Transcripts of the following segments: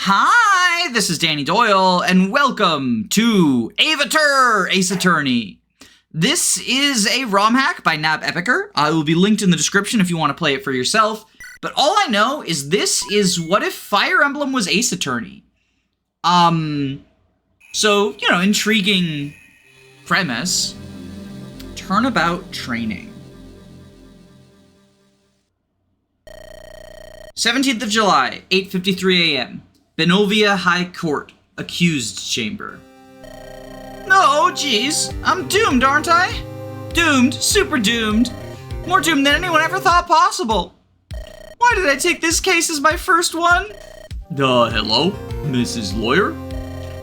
Hi, this is Danny Doyle, and welcome to Avatar, Ace Attorney. This is a ROM hack by Nab Epicer. It will be linked in the description if you want to play it for yourself. But all I know is this is what if Fire Emblem was Ace Attorney. So, intriguing premise. Turnabout training. 17th of July, 8:53 a.m. Benovia High Court, Accused Chamber. Oh, geez. I'm doomed, aren't I? Doomed. Super doomed. More doomed than anyone ever thought possible. Why did I take this case as my first one? Hello, Mrs. Lawyer?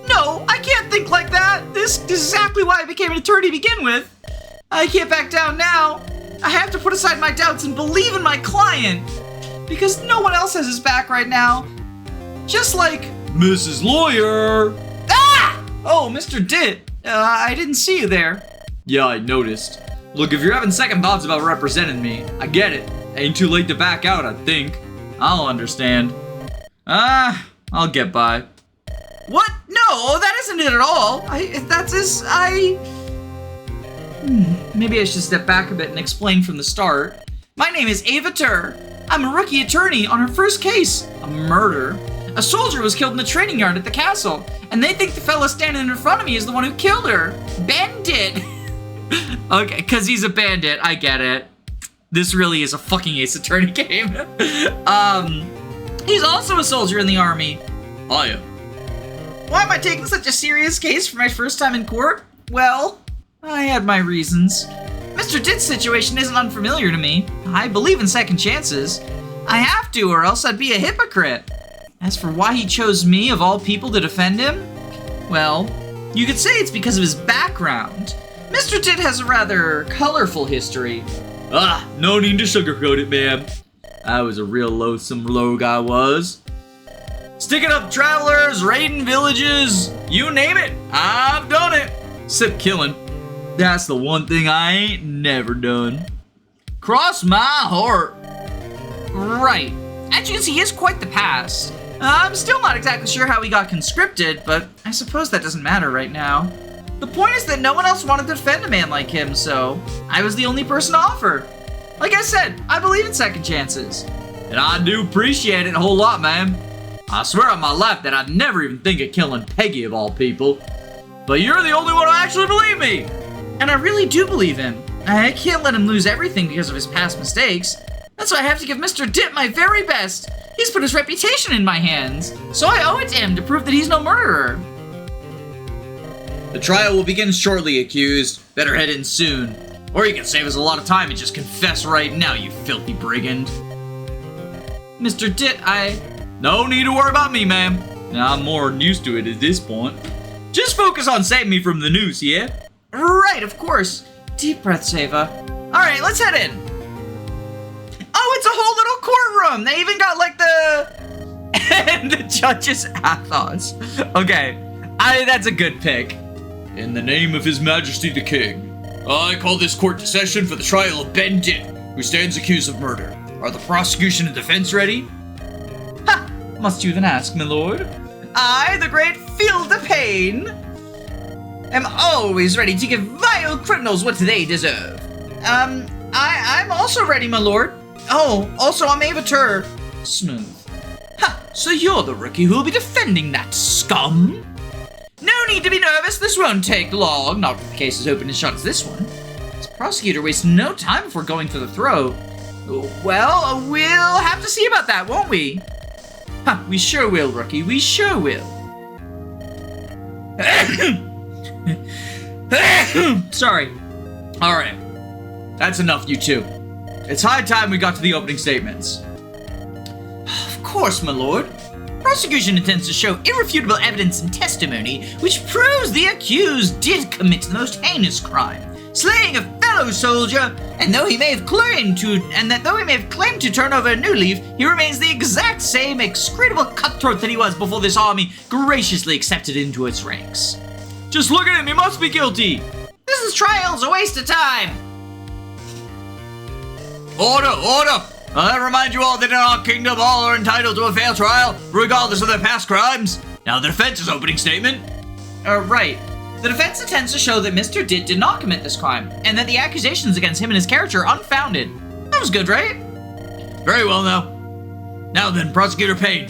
No, I can't think like that. This is exactly why I became an attorney to begin with. I can't back down now. I have to put aside my doubts and believe in my client. Because no one else has his back right now. Just like... Mrs. Lawyer! Ah! Oh, Mr. Dit. I didn't see you there. Yeah, I noticed. Look, if you're having second thoughts about representing me, I get it. Ain't too late to back out, I think. I'll understand. I'll get by. What? No, that isn't it at all. Maybe I should step back a bit and explain from the start. My name is Avatar. I'm a rookie attorney on her first case, a murder. A soldier was killed in the training yard at the castle, and they think the fella standing in front of me is the one who killed her. Bandit! Okay, because he's a bandit, I get it. This really is a fucking Ace Attorney game. He's also a soldier in the army. I am. Why am I taking such a serious case for my first time in court? Well, I had my reasons. Mr. Dit's situation isn't unfamiliar to me. I believe in second chances. I have to, or else I'd be a hypocrite. As for why he chose me, of all people, to defend him, well, you could say it's because of his background. Mr. Dit has a rather colorful history. No need to sugarcoat it, ma'am. I was a real loathsome rogue, I was. Sticking up travelers, raiding villages, you name it, I've done it. Except killing. That's the one thing I ain't never done. Cross my heart. Right. As you can see, he has quite the past. I'm still not exactly sure how he got conscripted, but I suppose that doesn't matter right now. The point is that no one else wanted to defend a man like him, so I was the only person to offer. Like I said, I believe in second chances. And I do appreciate it a whole lot, ma'am. I swear on my life that I'd never even think of killing Peggy of all people. But you're the only one who actually believe me. And I really do believe him. I can't let him lose everything because of his past mistakes. That's why I have to give Mr. Dit my very best. He's put his reputation in my hands, so I owe it to him to prove that he's no murderer. The trial will begin shortly, accused. Better head in soon. Or you can save us a lot of time and just confess right now, you filthy brigand. Mr. Dit, No need to worry about me, ma'am. I'm more than used to it at this point. Just focus on saving me from the noose, yeah? Right, of course. Deep breath, Seva. Alright, let's head in. Oh, it's a whole little courtroom! They even got, like, the judge's athos. Okay, that's a good pick. In the name of His Majesty the King, I call this court to session for the trial of Ben Dit, who stands accused of murder. Are the prosecution and defense ready? Ha! Must you then ask, my lord? I, the great Hilda Payne, am always ready to give vile criminals what they deserve. I'm also ready, my lord. Oh, also I'm Avatar. Smooth. Ha! So you're the rookie who'll be defending that scum? No need to be nervous, this won't take long. Not if the case is open and shut as this one. This prosecutor wastes no time before going for the throat. Well, we'll have to see about that, won't we? Ha! We sure will, rookie, we sure will. Sorry. Alright. That's enough, you two. It's high time we got to the opening statements. Of course, my lord. Prosecution intends to show irrefutable evidence and testimony which proves the accused did commit the most heinous crime, slaying a fellow soldier, and though he may have claimed to turn over a new leaf, he remains the exact same execrable cutthroat that he was before this army graciously accepted into its ranks. Just look at him, he must be guilty! This trial's a waste of time! Order! Order! I remind you all that in our kingdom all are entitled to a fair trial, regardless of their past crimes. Now the defense's opening statement. Right. The defense intends to show that Mr. Dit did not commit this crime, and that the accusations against him and his character are unfounded. That was good, right? Very well now. Now then, Prosecutor Payne,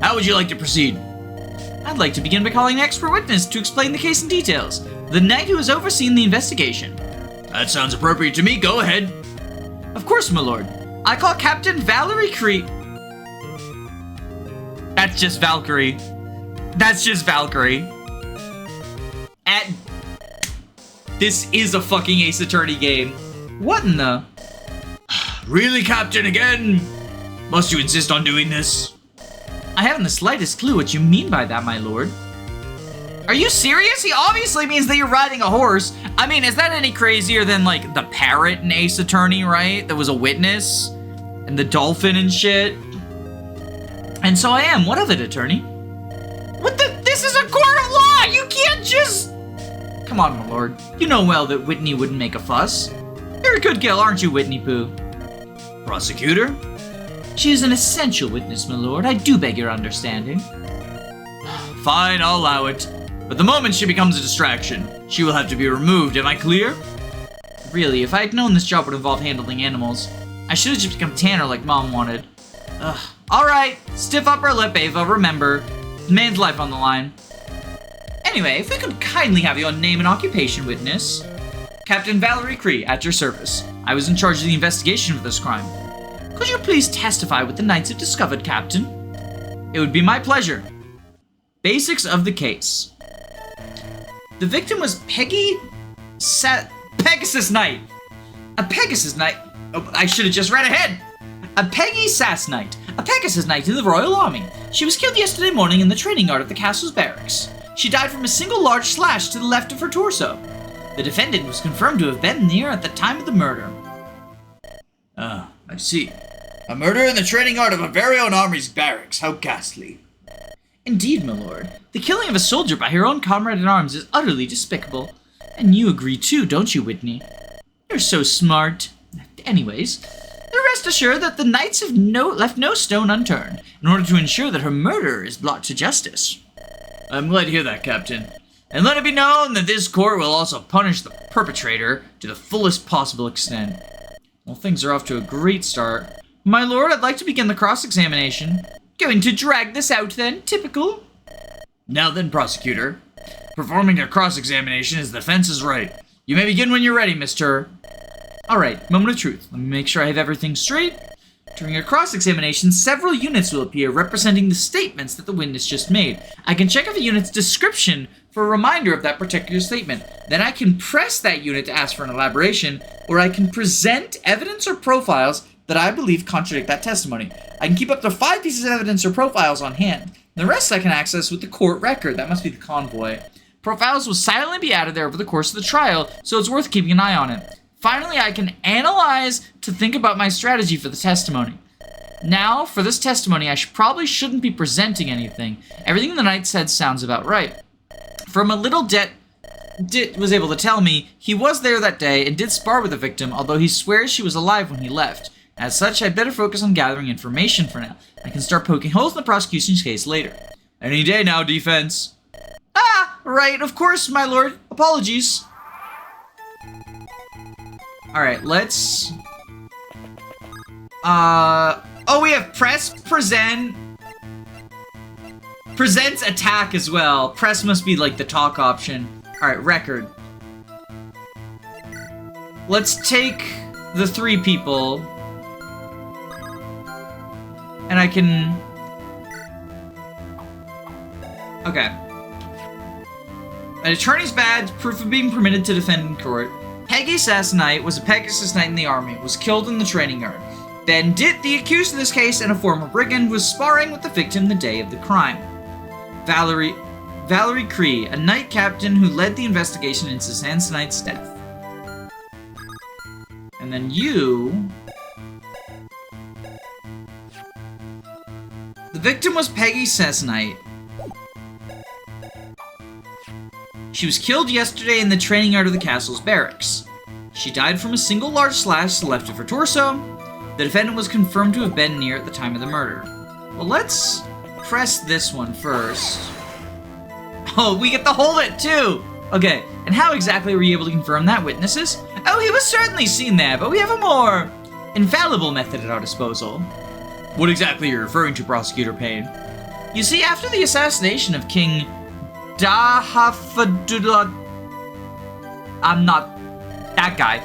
how would you like to proceed? I'd like to begin by calling an expert witness to explain the case in details. The knight who has overseen the investigation. That sounds appropriate to me. Go ahead. Of course, my lord. I call Captain Valerie That's just Valkyrie. That's just Valkyrie. This is a fucking Ace Attorney game. What in the... Really, Captain, again? Must you insist on doing this? I haven't the slightest clue what you mean by that, my lord. Are you serious? He obviously means that you're riding a horse. I mean, is that any crazier than, like, the parrot in Ace Attorney, right? That was a witness? And the dolphin and shit? And so I am. What of it, attorney? What the? This is a court of law! You can't just... Come on, my lord. You know well that Whitney wouldn't make a fuss. You're a good girl, aren't you, Whitney Pooh? Prosecutor? She is an essential witness, my lord. I do beg your understanding. Fine, I'll allow it. But the moment she becomes a distraction, she will have to be removed. Am I clear? Really, if I had known this job would involve handling animals, I should have just become Tanner like Mom wanted. Ugh. Alright, stiff upper lip, Ava, remember. The man's life on the line. Anyway, if we could kindly have your name and occupation, witness. Captain Valerie Cree, at your service. I was in charge of the investigation of this crime. Could you please testify what the Knights have discovered, Captain? It would be my pleasure. Basics of the case. The victim was Pegasus Knight. A Pegasus Knight? Oh, I should have just read ahead. A Peggy Sass Knight. A Pegasus Knight in the Royal Army. She was killed yesterday morning in the training yard of the castle's barracks. She died from a single large slash to the left of her torso. The defendant was confirmed to have been there at the time of the murder. Ah, I see. A murder in the training yard of a very own army's barracks. How ghastly. Indeed, my lord. The killing of a soldier by her own comrade-in-arms is utterly despicable. And you agree too, don't you, Whitney? You're so smart. Anyways, rest assured that the Knights have left no stone unturned in order to ensure that her murderer is brought to justice. I'm glad to hear that, Captain. And let it be known that this court will also punish the perpetrator to the fullest possible extent. Well, things are off to a great start. My lord, I'd like to begin the cross-examination. Going to drag this out then, typical. Now then, prosecutor. Performing a cross-examination is the defense's right. You may begin when you're ready, Mr. Alright, moment of truth. Let me make sure I have everything straight. During a cross-examination, several units will appear representing the statements that the witness just made. I can check out the unit's description for a reminder of that particular statement. Then I can press that unit to ask for an elaboration, or I can present evidence or profiles that I believe contradict that testimony. I can keep up to 5 pieces of evidence or profiles on hand. The rest I can access with the court record. That must be the convoy. Profiles will silently be added there over the course of the trial, so it's worth keeping an eye on it. Finally, I can analyze to think about my strategy for the testimony. Now, for this testimony, I probably shouldn't be presenting anything. Everything the knight said sounds about right. From a little Dit was able to tell me he was there that day and did spar with the victim, although he swears she was alive when he left. As such, I'd better focus on gathering information for now. I can start poking holes in the prosecution's case later. Any day now, defense. Ah, right, of course, my lord. Apologies. Alright, let's... Oh, we have press, present... Presents attack as well. Press must be like the talk option. Alright, record. Let's take the 3 people. And I can... Okay. An attorney's badge, proof of being permitted to defend in court. Peggy Sass Knight was a Pegasus Knight in the army, was killed in the training yard. Ben Dit, the accused in this case and a former brigand, was sparring with the victim the day of the crime. Valerie Cree, a knight captain who led the investigation into Samsonite's death. And then you... The victim was Peggy Sass Knight. She was killed yesterday in the training yard of the castle's barracks. She died from a single large slash to the left of her torso. The defendant was confirmed to have been near at the time of the murder. Well, let's press this one first. Oh, we get to hold it too! Okay, and how exactly were you able to confirm that, witnesses? Oh, he was certainly seen there, but we have a more infallible method at our disposal. What exactly are you referring to, Prosecutor Payne? You see, after the assassination of King Dahafadula... I'm not that guy.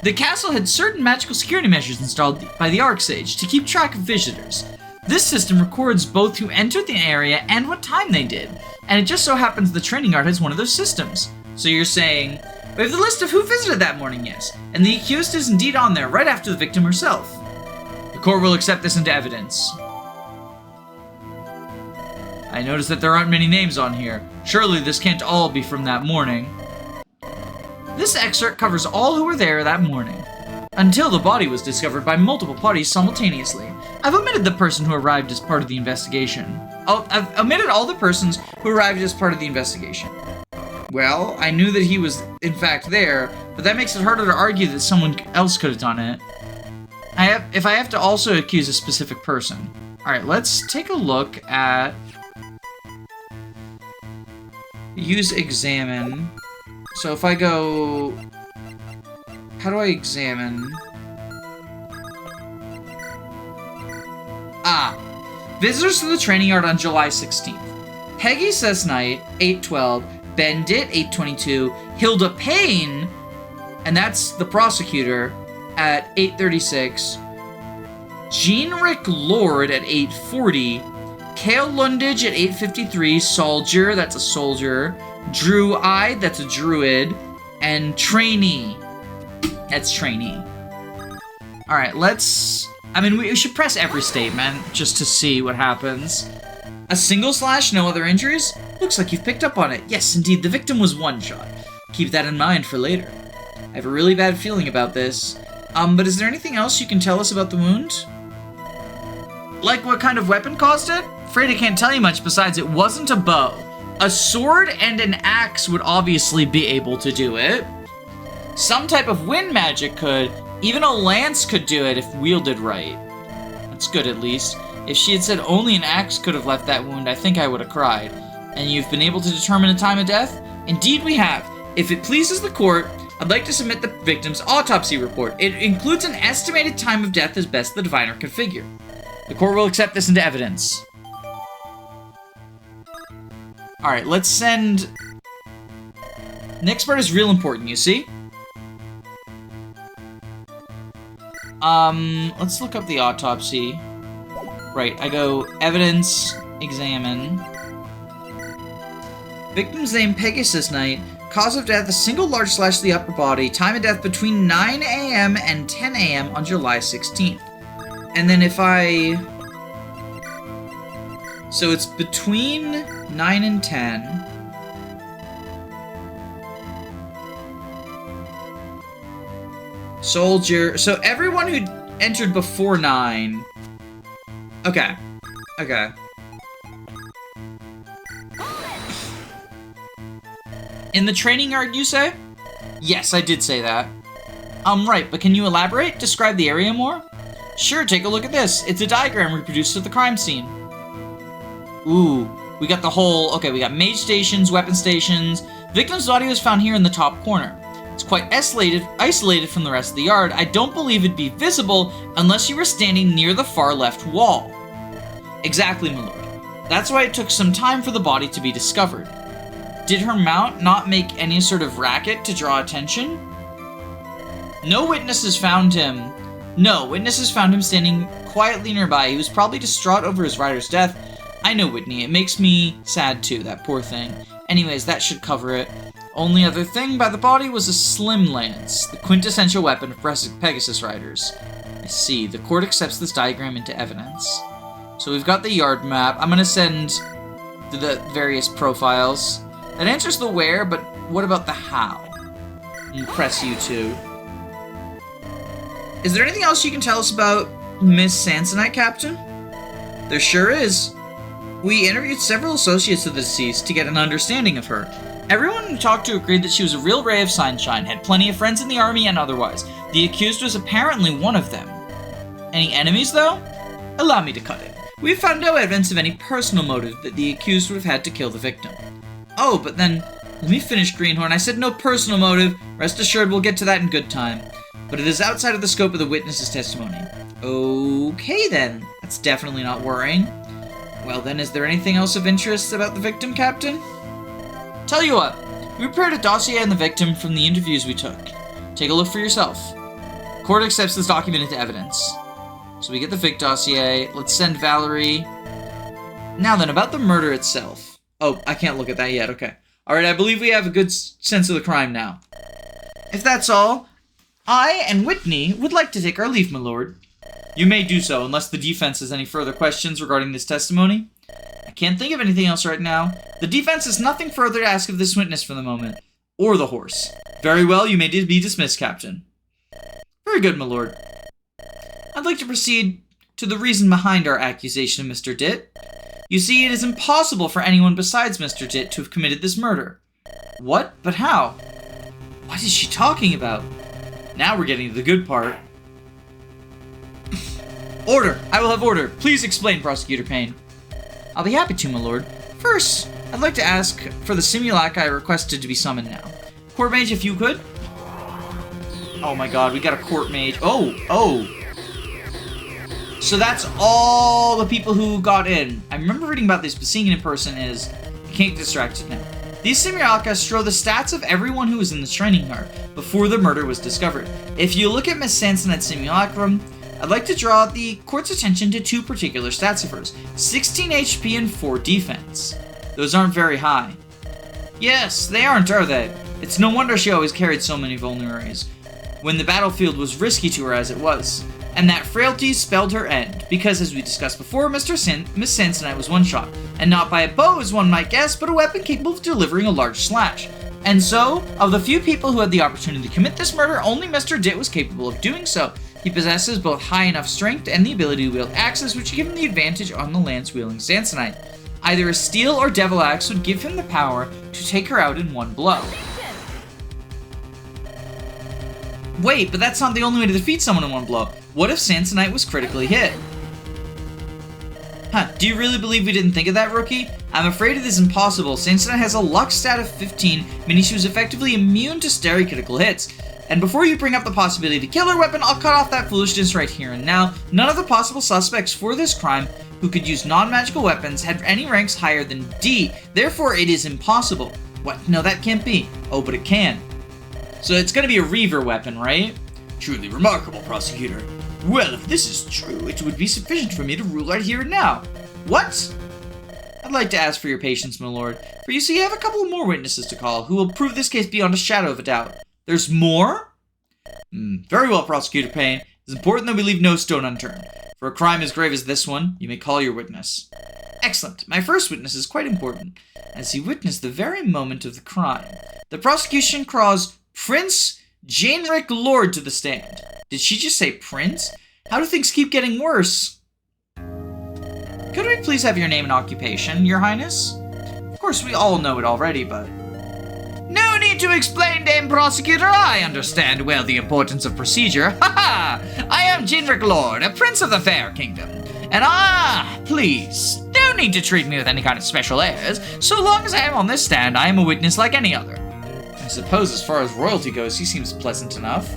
The castle had certain magical security measures installed by the Archsage to keep track of visitors. This system records both who entered the area and what time they did, and it just so happens the training yard has one of those systems. So you're saying, we have the list of who visited that morning, yes, and the accused is indeed on there right after the victim herself. The court will accept this into evidence. I notice that there aren't many names on here. Surely this can't all be from that morning. This excerpt covers all who were there that morning, until the body was discovered by multiple parties simultaneously. I've omitted the person who arrived as part of the investigation. I've omitted all the persons who arrived as part of the investigation. Well, I knew that he was in fact there, but that makes it harder to argue that someone else could have done it. If I have to also accuse a specific person. Alright, let's take a look at... Use examine. So if I go... How do I examine? Visitors to the training yard on July 16th. Peggy says night, 8:12. Bendit, 8:22. Hilda Payne, and that's the prosecutor, at 8:36. Jean-Rick Lord at 8:40. Kale Lundage at 8:53. Soldier, that's a soldier. Drew-eyed, that's a druid. And trainee, that's trainee. Alright, let's... I mean, we should press every statement just to see what happens. A single slash, no other injuries? Looks like you've picked up on it. Yes, indeed, the victim was one shot. Keep that in mind for later. I have a really bad feeling about this. But is there anything else you can tell us about the wound? Like what kind of weapon caused it? Afraid I can't tell you much besides it wasn't a bow. A sword and an axe would obviously be able to do it. Some type of wind magic could. Even a lance could do it if wielded right. That's good, at least. If she had said only an axe could have left that wound, I think I would have cried. And you've been able to determine a time of death? Indeed we have. If it pleases the court, I'd like to submit the victim's autopsy report. It includes an estimated time of death as best the diviner could figure. The court will accept this into evidence. Alright, let's send... Next part is real important, you see? Let's look up the autopsy. Right, I go evidence, examine. Victim's name, Pegasus Knight. Cause of death, a single large slash to the upper body. Time of death between 9 a.m. and 10 a.m. on July 16th. And then if I... So it's between 9 and 10. Soldier. So everyone who entered before 9. Okay. Okay. In the training yard, you say? Yes, I did say that. Right, but can you elaborate? Describe the area more? Sure, take a look at this. It's a diagram reproduced of the crime scene. Ooh, we got the whole... Okay, we got mage stations, weapon stations. Victim's body was found here in the top corner. It's quite isolated from the rest of the yard. I don't believe it'd be visible unless you were standing near the far left wall. Exactly, my lord. That's why it took some time for the body to be discovered. Did her mount not make any sort of racket to draw attention? No witnesses found him. No, witnesses found him standing quietly nearby. He was probably distraught over his rider's death. I know, Whitney. It makes me sad too, that poor thing. Anyways, that should cover it. Only other thing by the body was a slim lance, the quintessential weapon of Pegasus riders. I see. The court accepts this diagram into evidence. So we've got the yard map. I'm gonna send the various profiles. That answers the where, but what about the how? And press U2. Is there anything else you can tell us about Miss Sansonite, Captain? There sure is. We interviewed several associates of the deceased to get an understanding of her. Everyone we talked to agreed that she was a real ray of sunshine, had plenty of friends in the army and otherwise. The accused was apparently one of them. Any enemies, though? Allow me to cut in. We've found no evidence of any personal motive that the accused would have had to kill the victim. Oh, but then, let me finish, Greenhorn. I said no personal motive. Rest assured we'll get to that in good time. But it is outside of the scope of the witness's testimony. Okay, then. That's definitely not worrying. Well, then, is there anything else of interest about the victim, Captain? Tell you what. We prepared a dossier on the victim from the interviews we took. Take a look for yourself. Court accepts this document into evidence. So we get the Vic dossier. Let's send Valerie. Now then, about the murder itself. Oh, I can't look at that yet. Okay. Alright, I believe we have a good sense of the crime now. If that's all, I and Whitney would like to take our leave, my lord. You may do so, unless the defense has any further questions regarding this testimony. I can't think of anything else right now. The defense has nothing further to ask of this witness for the moment. Or the horse. Very well, you may be dismissed, Captain. Very good, my lord. I'd like to proceed to the reason behind our accusation of Mr. Ditt. You see, it is impossible for anyone besides Mr. Ditt to have committed this murder. What? But how? What is she talking about? Now we're getting to the good part. Order! I will have order. Please explain, Prosecutor Payne. I'll be happy to, my lord. First, I'd like to ask for the simulacra I requested to be summoned now. Court mage, if you could. Oh my god, we got a court mage. Oh. So that's all the people who got in. I remember reading about this, but seeing it in person is... I can't get distracted now. These simulacra show the stats of everyone who was in the training yard before the murder was discovered. If you look at Miss Sansonette's simulacrum, I'd like to draw the court's attention to two particular stats of hers. 16 HP and 4 defense. Those aren't very high. Yes, they aren't, are they? It's no wonder she always carried so many vulneraries, when the battlefield was risky to her as it was. And that frailty spelled her end, because as we discussed before, Miss Sansonette was one-shot, and not by a bow as one might guess, but a weapon capable of delivering a large slash. And so, of the few people who had the opportunity to commit this murder, only Mr. Ditt was capable of doing so. He possesses both high enough strength and the ability to wield axes, which give him the advantage on the lance-wielding Sansonite. Either a steel or devil axe would give him the power to take her out in one blow. Wait, but that's not the only way to defeat someone in one blow. What if Sansonite was critically hit? Do you really believe we didn't think of that, rookie? I'm afraid it is impossible. Sansonite has a luck stat of 15, meaning she was effectively immune to stary critical hits. And before you bring up the possibility to kill her weapon, I'll cut off that foolishness right here and now. None of the possible suspects for this crime who could use non-magical weapons had any ranks higher than D. Therefore, it is impossible. What? No, that can't be. Oh, but it can. So it's going to be a reaver weapon, right? Truly remarkable, Prosecutor. Well, if this is true, it would be sufficient for me to rule right here and now. What? I'd like to ask for your patience, my lord, for you see I have a couple more witnesses to call who will prove this case beyond a shadow of a doubt. There's more? Very well, Prosecutor Payne. It's important that we leave no stone unturned. For a crime as grave as this one, you may call your witness. Excellent. My first witness is quite important, as he witnessed the very moment of the crime. The prosecution calls Prince Janerick Lord to the stand. Did she just say Prince? How do things keep getting worse? Could we please have your name and occupation, Your Highness? Of course, we all know it already, but... No need to explain, Dame Prosecutor. I understand well the importance of procedure. Ha-ha! I am Janerick Lord, a prince of the Fair Kingdom. And please, don't need to treat me with any kind of special airs. So long as I am on this stand, I am a witness like any other. I suppose as far as royalty goes, he seems pleasant enough.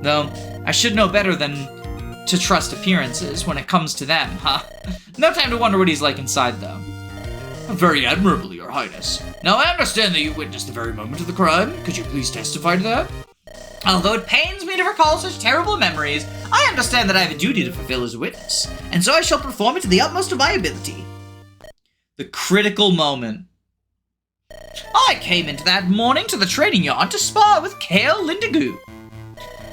Though, I should know better than to trust appearances when it comes to them, huh? No time to wonder what he's like inside, though. Very admirably, Your Highness. Now, I understand that you witnessed the very moment of the crime. Could you please testify to that? Although it pains me to recall such terrible memories, I understand that I have a duty to fulfill as a witness, and so I shall perform it to the utmost of my ability. The critical moment. I came into that morning to the training yard to spar with Kale Lindigoo.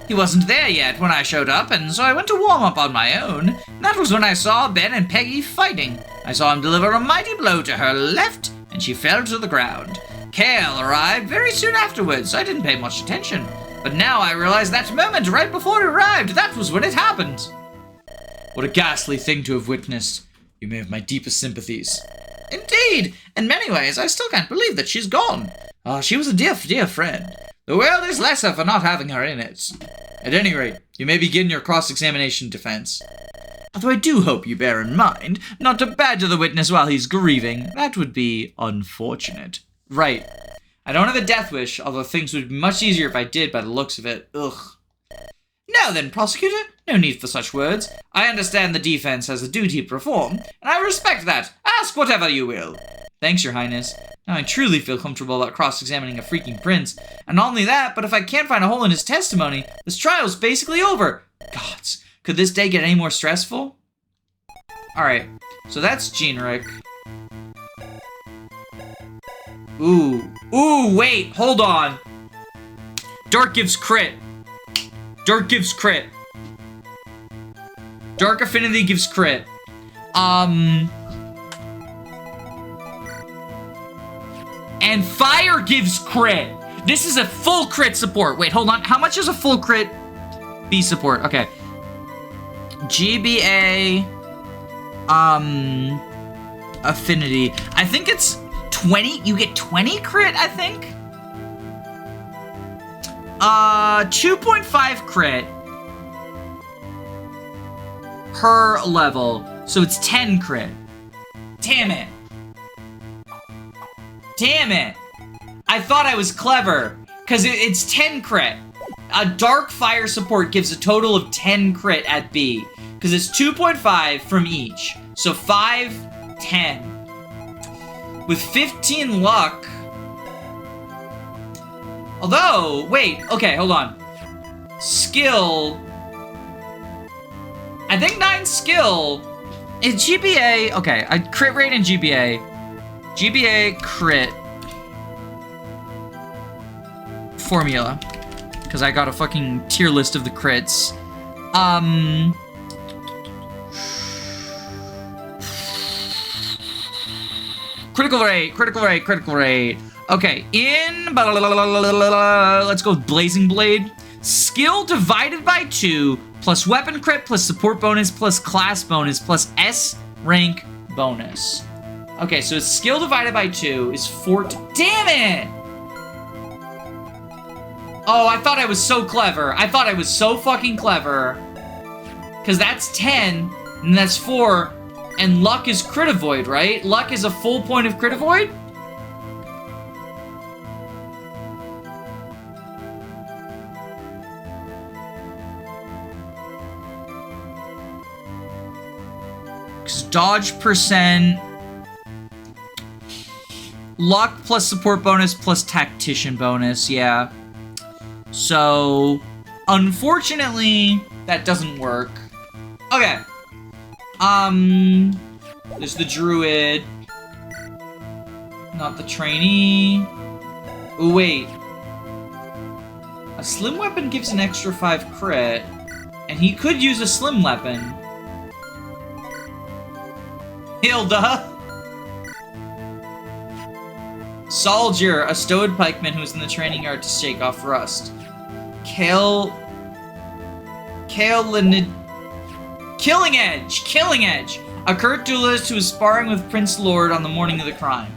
He wasn't there yet when I showed up, and so I went to warm up on my own. That was when I saw Ben and Peggy fighting. I saw him deliver a mighty blow to her left, and she fell to the ground. Kale arrived very soon afterwards, so I didn't pay much attention. But now I realize that moment right before he arrived, that was when it happened. What a ghastly thing to have witnessed. You may have my deepest sympathies. Indeed, in many ways, I still can't believe that she's gone. She was a dear, dear friend. The world is lesser for not having her in it. At any rate, you may begin your cross-examination defense. Although I do hope you bear in mind not to badger the witness while he's grieving. That would be unfortunate. Right. I don't have a death wish, although things would be much easier if I did by the looks of it. Ugh. Now then, prosecutor, no need for such words. I understand the defense has a duty to perform, and I respect that. Ask whatever you will. Thanks, Your Highness. Now I truly feel comfortable about cross-examining a freaking prince. And not only that, but if I can't find a hole in his testimony, this trial's basically over. Gods, could this day get any more stressful? Alright, so that's generic. Ooh, wait, hold on. Dark gives crit. Dark gives crit. Dark Affinity gives crit. And Fire gives crit. This is a full crit support. Wait, hold on. How much is a full crit B support? Okay. GBA, Affinity. I think it's 20. You get 20 crit, I think. 2.5 crit per level. So it's 10 crit. Damn it. Damn it. I thought I was clever, because it's 10 crit. A Dark Fire support gives a total of 10 crit at B, because it's 2.5 from each. So 5, 10. With 15 luck. Although, wait, okay, hold on. Skill. I think 9 skill. Is GBA, okay, I crit rate in GBA. GBA crit. Formula. Because I got a fucking tier list of the crits. Critical rate. Okay, let's go with Blazing Blade. Skill divided by 2, plus weapon crit, plus support bonus, plus class bonus, plus S rank bonus. Okay, so skill divided by 2 is 14. Damn it! Oh, I thought I was so clever. I thought I was so fucking clever. Because that's 10, and that's 4, and luck is crit avoid, right? Luck is a full point of crit avoid? Because dodge percent, luck plus support bonus plus tactician bonus, yeah. So, unfortunately, that doesn't work. Okay. There's the druid. Not the trainee. Ooh, wait. A slim weapon gives an extra 5 crit, and he could use a slim weapon. Hilda! Soldier, a stowed pikeman who's in the training yard to shake off rust. Killing Edge! A curt duelist who was sparring with Prince Lord on the morning of the crime.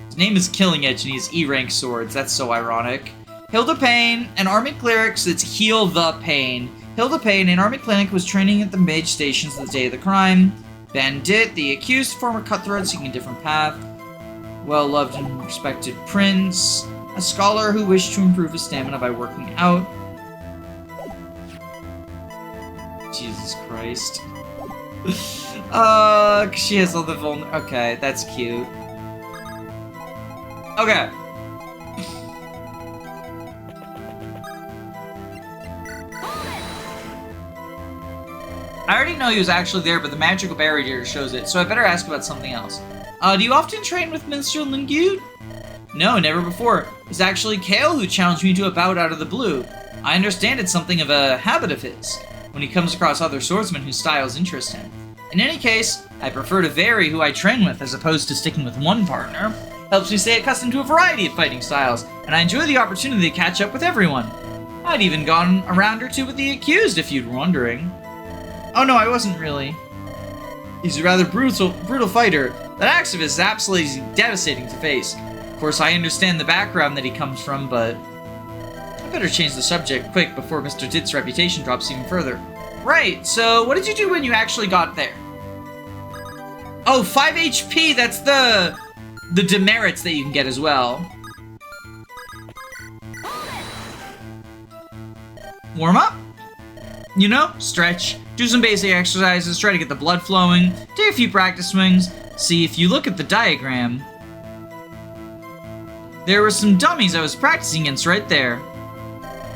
His name is Killing Edge and he has E-rank swords. That's so ironic. Hilda Payne, an army cleric, so it's Heal the Pain. Hilda Payne, an army cleric, was training at the mage stations the day of the crime. Bandit, the accused, former cutthroat seeking a different path. Well-loved and respected prince. A scholar who wished to improve his stamina by working out. Jesus Christ. She has all the okay, that's cute. Okay. I already know he was actually there, but the magical barrier shows it, so I better ask about something else. Do you often train with Minstrel Lingude? No, never before. It's actually Kale who challenged me to a bout out of the blue. I understand it's something of a habit of his, when he comes across other swordsmen whose styles interest him. In any case, I prefer to vary who I train with as opposed to sticking with one partner. Helps me stay accustomed to a variety of fighting styles, and I enjoy the opportunity to catch up with everyone. I'd even gone a round or two with the accused if you're wondering. Oh no, I wasn't really. He's a rather brutal fighter. That axe of his is absolutely devastating to face. Of course, I understand the background that he comes from, but I better change the subject quick before Mr. Dit's reputation drops even further. Right, so what did you do when you actually got there? Oh, 5 HP, that's the demerits that you can get as well. Warm up? You know, stretch, do some basic exercises, try to get the blood flowing, do a few practice swings. See, if you look at the diagram, there were some dummies I was practicing against right there.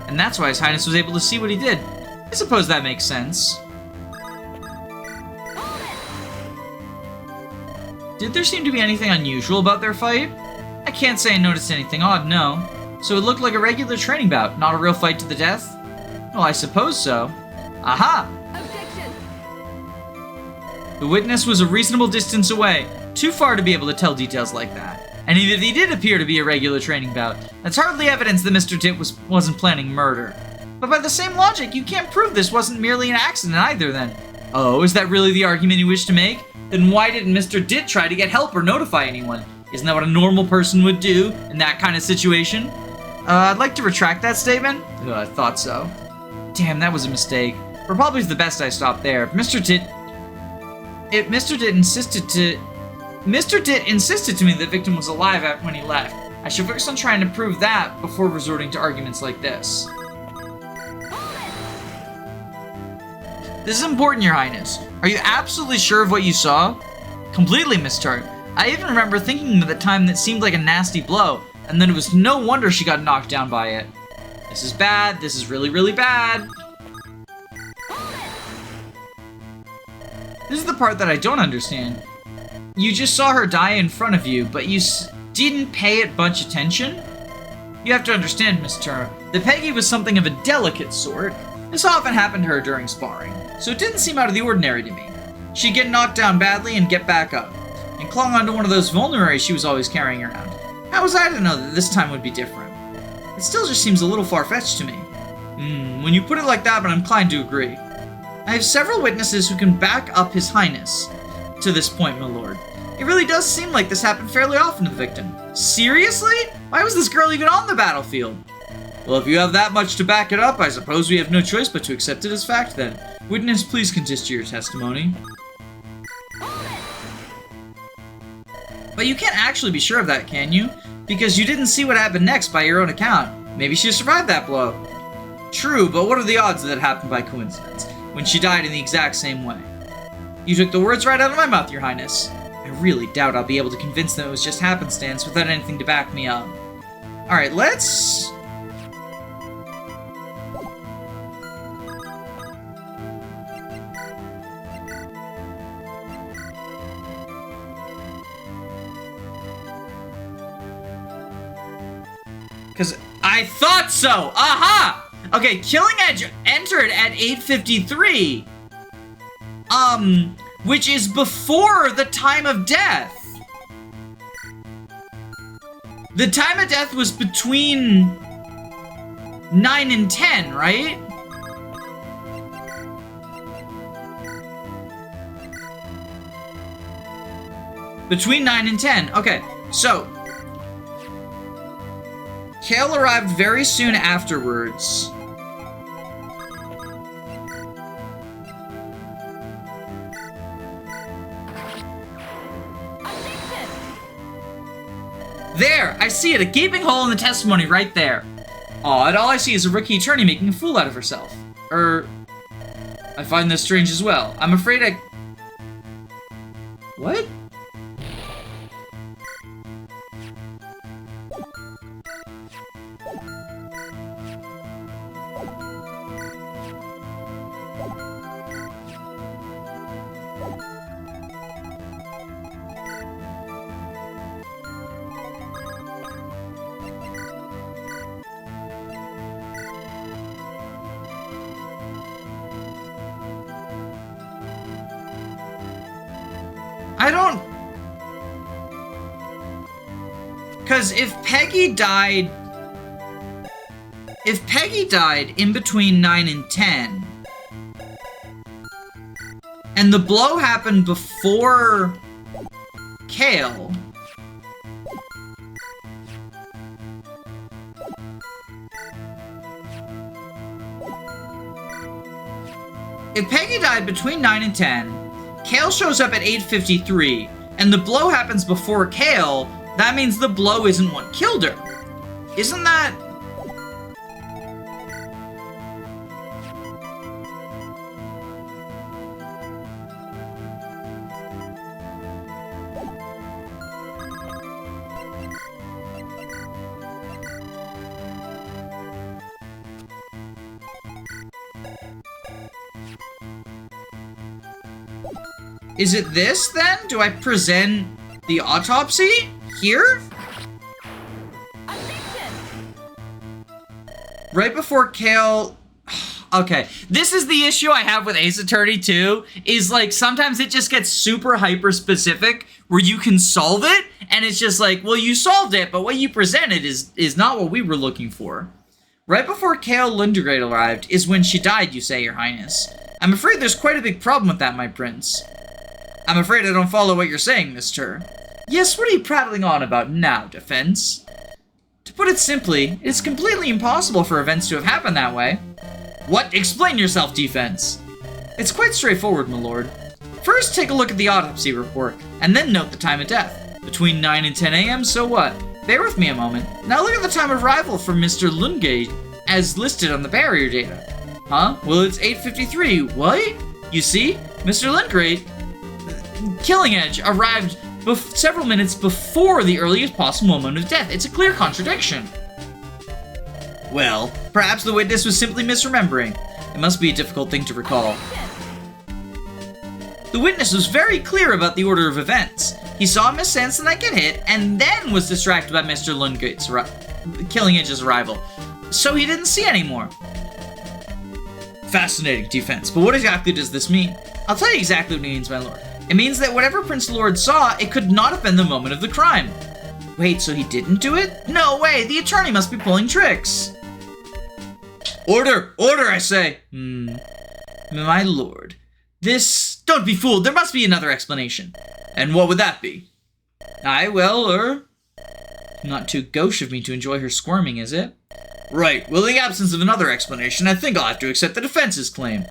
And that's why His Highness was able to see what he did. I suppose that makes sense. Did there seem to be anything unusual about their fight? I can't say I noticed anything odd, no. So it looked like a regular training bout, not a real fight to the death? Well, I suppose so. Aha! Objection! The witness was a reasonable distance away, too far to be able to tell details like that. And if he did appear to be a regular training bout, that's hardly evidence that Mr. Tit wasn't planning murder. But by the same logic, you can't prove this wasn't merely an accident either then. Oh, is that really the argument you wish to make? Then why didn't Mr. Dit try to get help or notify anyone? Isn't that what a normal person would do in that kind of situation? I'd like to retract that statement. I thought so. Damn, that was a mistake. But probably the best I stopped there. Mr. Dit insisted to me the victim was alive when he left. I should focus on trying to prove that before resorting to arguments like this. This is important, Your Highness. Are you absolutely sure of what you saw? Completely, Miss Tart. I even remember thinking at the time that seemed like a nasty blow, and then it was no wonder she got knocked down by it. This is bad. This is really, really bad. This is the part that I don't understand. You just saw her die in front of you, but you didn't pay it much attention? You have to understand, Miss Turner, that Peggy was something of a delicate sort. This often happened to her during sparring, so it didn't seem out of the ordinary to me. She'd get knocked down badly and get back up, and clung onto one of those vulneraries she was always carrying around. How was I to know that this time would be different? It still just seems a little far-fetched to me. When you put it like that, but I'm inclined to agree. I have several witnesses who can back up His Highness to this point, my lord. It really does seem like this happened fairly often to the victim. Seriously? Why was this girl even on the battlefield? Well, if you have that much to back it up, I suppose we have no choice but to accept it as fact then. Witness, please contest your testimony. But you can't actually be sure of that, can you? Because you didn't see what happened next by your own account. Maybe she survived that blow. True, but what are the odds that it happened by coincidence, when she died in the exact same way? You took the words right out of my mouth, Your Highness. I really doubt I'll be able to convince them it was just happenstance without anything to back me up. Alright, let's... Because I thought so! Aha! Okay, Killing Edge entered at 8:53. Which is before the time of death. The time of death was between 9 and 10, right? Between 9 and 10. Okay, so Kale arrived very soon afterwards. There! I see it! A gaping hole in the testimony right there. Aw, and all I see is a rookie attorney making a fool out of herself. I find this strange as well. I'm afraid I... What? I don't... Because if Peggy died in between 9 and 10, and the blow happened before Kale, If Peggy died between 9 and 10, Kale shows up at 8:53, and the blow happens before Kale, that means the blow isn't what killed her. Isn't that... Is it this, then? Do I present the autopsy here? Right before Kale... Okay, this is the issue I have with Ace Attorney 2, is like sometimes it just gets super hyper specific where you can solve it, and it's just like, well, you solved it, but what you presented is not what we were looking for. Right before Kale Lundegrade arrived is when she died, you say, Your Highness. I'm afraid there's quite a big problem with that, my prince. I'm afraid I don't follow what you're saying, mister. Yes, what are you prattling on about now, Defense? To put it simply, it's completely impossible for events to have happened that way. What? Explain yourself, Defense. It's quite straightforward, my lord. First, take a look at the autopsy report, and then note the time of death. Between 9 and 10 a.m., so what? Bear with me a moment. Now look at the time of arrival for Mr. Lundgate, as listed on the barrier data. Huh? Well, it's 8:53. What? You see? Mr. Lundgate... Killing Edge arrived several minutes before the earliest possible moment of death. It's a clear contradiction. Well, perhaps the witness was simply misremembering. It must be a difficult thing to recall. The witness was very clear about the order of events. He saw Miss Samsonite get hit, and then was distracted by Mr. Lundgate's Killing Edge's arrival. So he didn't see anymore. Fascinating, Defense, but what exactly does this mean? I'll tell you exactly what it means, my lord. It means that whatever Prince Lord saw, it could not have been the moment of the crime. Wait, so he didn't do it? No way, the attorney must be pulling tricks. Order! Order, I say! My lord, this... Don't be fooled, there must be another explanation. And what would that be? Not too gauche of me to enjoy her squirming, is it? Right, well, in the absence of another explanation, I think I'll have to accept the defense's claim.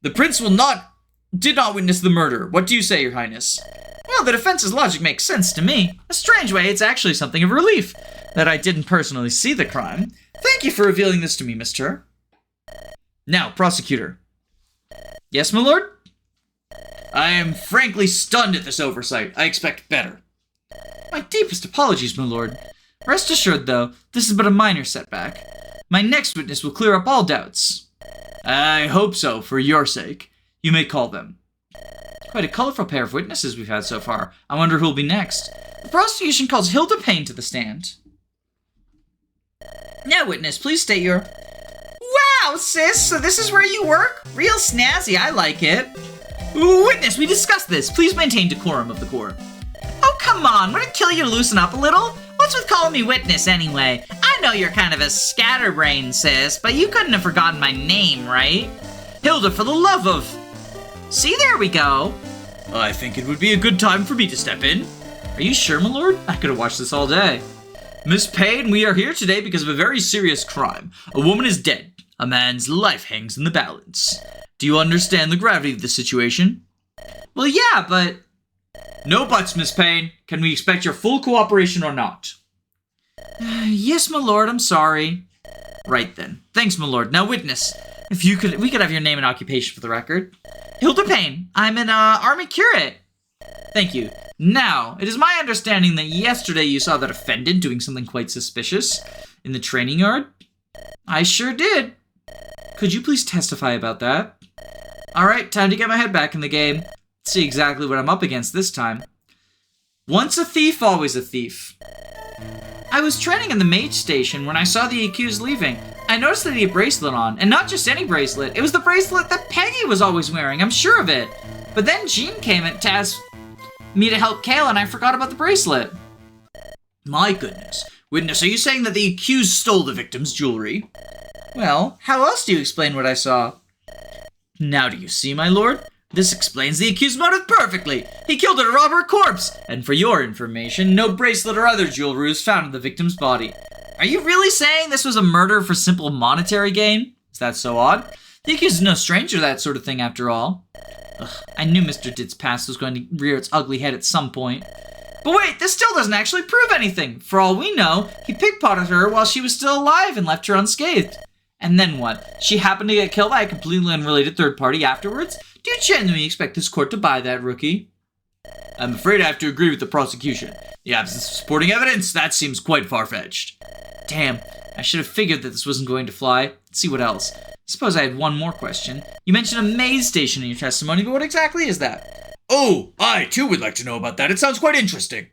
The prince did not witness the murder. What do you say, Your Highness? Well, the defense's logic makes sense to me. A strange way, it's actually something of a relief that I didn't personally see the crime. Thank you for revealing this to me, mister. Now, prosecutor. Yes, my lord? I am frankly stunned at this oversight. I expect better. My deepest apologies, my lord. Rest assured, though, this is but a minor setback. My next witness will clear up all doubts. I hope so, for your sake. You may call them. Quite a colorful pair of witnesses we've had so far. I wonder who'll be next. The prosecution calls Hilda Payne to the stand. Now, witness, please state your... Wow, sis, so this is where you work? Real snazzy, I like it. Ooh, witness, we discussed this. Please maintain decorum of the court. Oh, come on, would it kill you to loosen up a little? What's with calling me witness, anyway? I know you're kind of a scatterbrain, sis, but you couldn't have forgotten my name, right? Hilda, for the love of... See, there we go. I think it would be a good time for me to step in. Are you sure, my lord? I could have watched this all day. Miss Payne, we are here today because of a very serious crime. A woman is dead. A man's life hangs in the balance. Do you understand the gravity of the situation? Well, yeah, but... No buts, Miss Payne. Can we expect your full cooperation or not? Yes, my lord, I'm sorry. Right then. Thanks, my lord. Now, witness. If you could, we could have your name and occupation for the record. Hilda Payne. I'm an, army curate. Thank you. Now, it is my understanding that yesterday you saw the defendant doing something quite suspicious in the training yard. I sure did. Could you please testify about that? Alright, time to get my head back in the game. Let's see exactly what I'm up against this time. Once a thief, always a thief. I was training in the mage station when I saw the accused leaving. I noticed that he had a bracelet on, and not just any bracelet. It was the bracelet that Peggy was always wearing, I'm sure of it. But then Jean came to ask me to help Kale, and I forgot about the bracelet. My goodness. Witness, are you saying that the accused stole the victim's jewelry? Well, how else do you explain what I saw? Now do you see, my lord? This explains the accused motive perfectly. He killed her to rob her corpse. And for your information, no bracelet or other jewelry was found in the victim's body. Are you really saying this was a murder for simple monetary gain? Is that so odd? The accused is no stranger to that sort of thing, after all. Ugh, I knew Mr. Dit's past was going to rear its ugly head at some point. But wait, this still doesn't actually prove anything. For all we know, he pickpocketed her while she was still alive and left her unscathed. And then what? She happened to get killed by a completely unrelated third party afterwards? Do you genuinely expect this court to buy that, rookie? I'm afraid I have to agree with the prosecution. The absence of supporting evidence, that seems quite far-fetched. Damn, I should have figured that this wasn't going to fly. Let's see what else. Suppose I had one more question. You mentioned a maze station in your testimony, but what exactly is that? Oh, I too would like to know about that. It sounds quite interesting.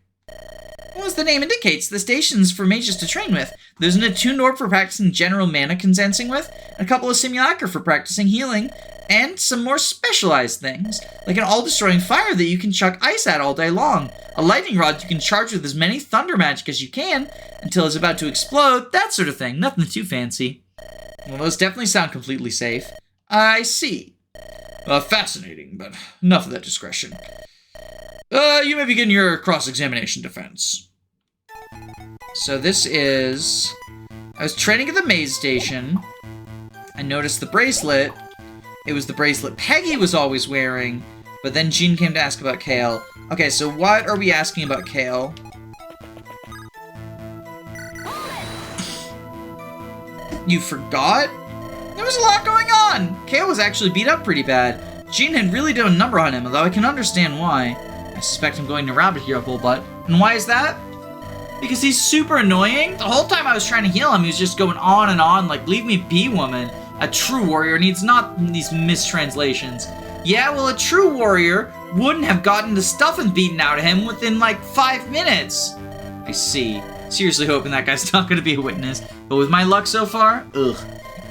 Well, as the name indicates, the station's for mages to train with. There's an attuned orb for practicing general mana condensing with, and a couple of simulacra for practicing healing, and some more specialized things, like an all-destroying fire that you can chuck ice at all day long, a lightning rod you can charge with as many thunder magic as you can, until it's about to explode, that sort of thing, nothing too fancy. Well, those definitely sound completely safe. I see. Fascinating, but enough of that discretion. You may begin your cross-examination defense. So this is... I was training at the maze station. I noticed the bracelet. It was the bracelet Peggy was always wearing. But then Jean came to ask about Kale. Okay, so what are we asking about Kale? You forgot? There was a lot going on! Kale was actually beat up pretty bad. Jean had really done a number on him, although I can understand why. I suspect him going to rabbit here a whole butt. And why is that? Because he's super annoying. The whole time I was trying to heal him, he was just going on and on, like, leave me be, woman. A true warrior needs not these mistranslations. Yeah, well, a true warrior wouldn't have gotten the stuffing beaten out of him within, like, 5 minutes. I see. Seriously hoping that guy's not gonna be a witness. But with my luck so far, ugh.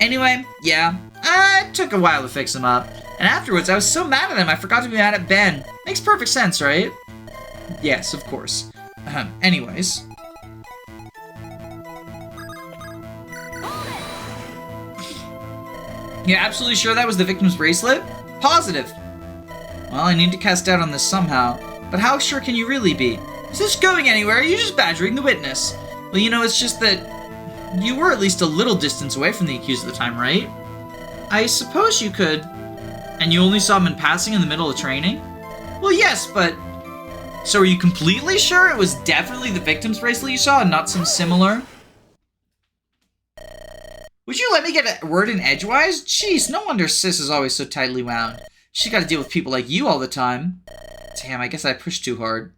Anyway, yeah, it took a while to fix him up. And afterwards, I was so mad at him, I forgot to be mad at Ben. Makes perfect sense, right? Yes, of course. Anyways. You're absolutely sure that was the victim's bracelet? Positive. Well, I need to cast doubt on this somehow. But how sure can you really be? Is this going anywhere? You're just badgering the witness. Well, you know, it's just that you were at least a little distance away from the accused at the time, right? I suppose you could. And you only saw him in passing in the middle of training? Well, yes, but... So are you completely sure it was definitely the victim's bracelet you saw and not some similar? Would you let me get a word in edgewise? Jeez, no wonder Sis is always so tightly wound. She's got to deal with people like you all the time. Damn, I guess I pushed too hard.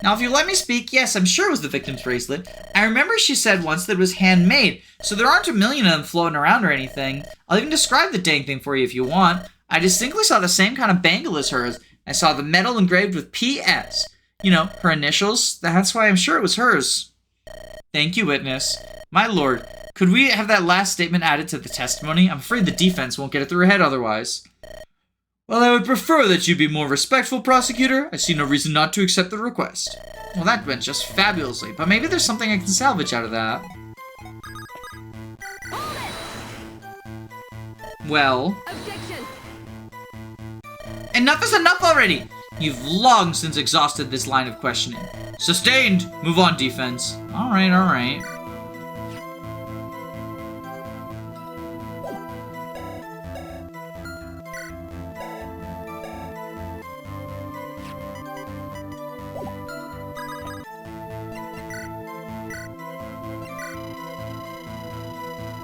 Now, if you let me speak, yes, I'm sure it was the victim's bracelet. I remember she said once that it was handmade, so there aren't a million of them floating around or anything. I'll even describe the dang thing for you if you want. I distinctly saw the same kind of bangle as hers. I saw the metal engraved with P.S. You know, her initials. That's why I'm sure it was hers. Thank you, witness. My lord, could we have that last statement added to the testimony? I'm afraid the defense won't get it through her head otherwise. Well, I would prefer that you be more respectful, prosecutor. I see no reason not to accept the request. Well, that went just fabulously, but maybe there's something I can salvage out of that. Well... Objection. Enough is enough already! You've long since exhausted this line of questioning. Sustained! Move on, defense. Alright, alright.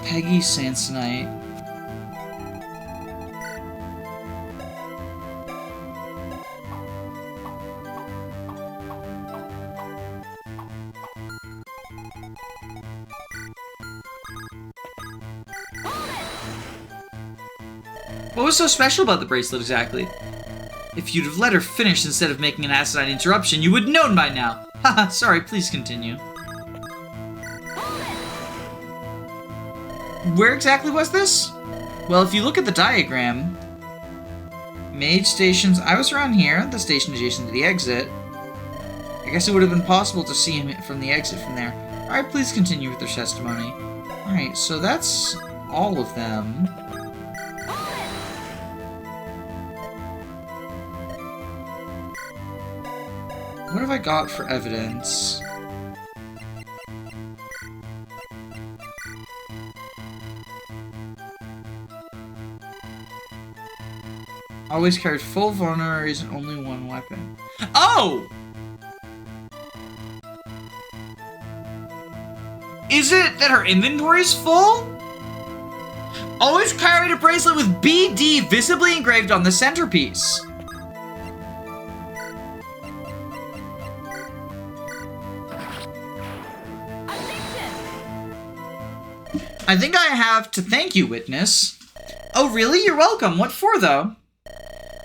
Peggy Sansonite. What was so special about the bracelet exactly? If you'd have let her finish instead of making an asinine interruption, you would have known by now. Haha, sorry, please continue. Where exactly was this? Well, if you look at the diagram, mage stations, I was around here, the station adjacent to the exit. I guess it would have been possible to see him from the exit from there. Alright, please continue with their testimony. Alright, so that's all of them. What have I got for evidence? Always carries full vulneraries and only one weapon. Oh! Is it that her inventory's full? Always carried a bracelet with BD visibly engraved on the centerpiece. I think I have to thank you, witness. Oh, really? You're welcome. What for, though?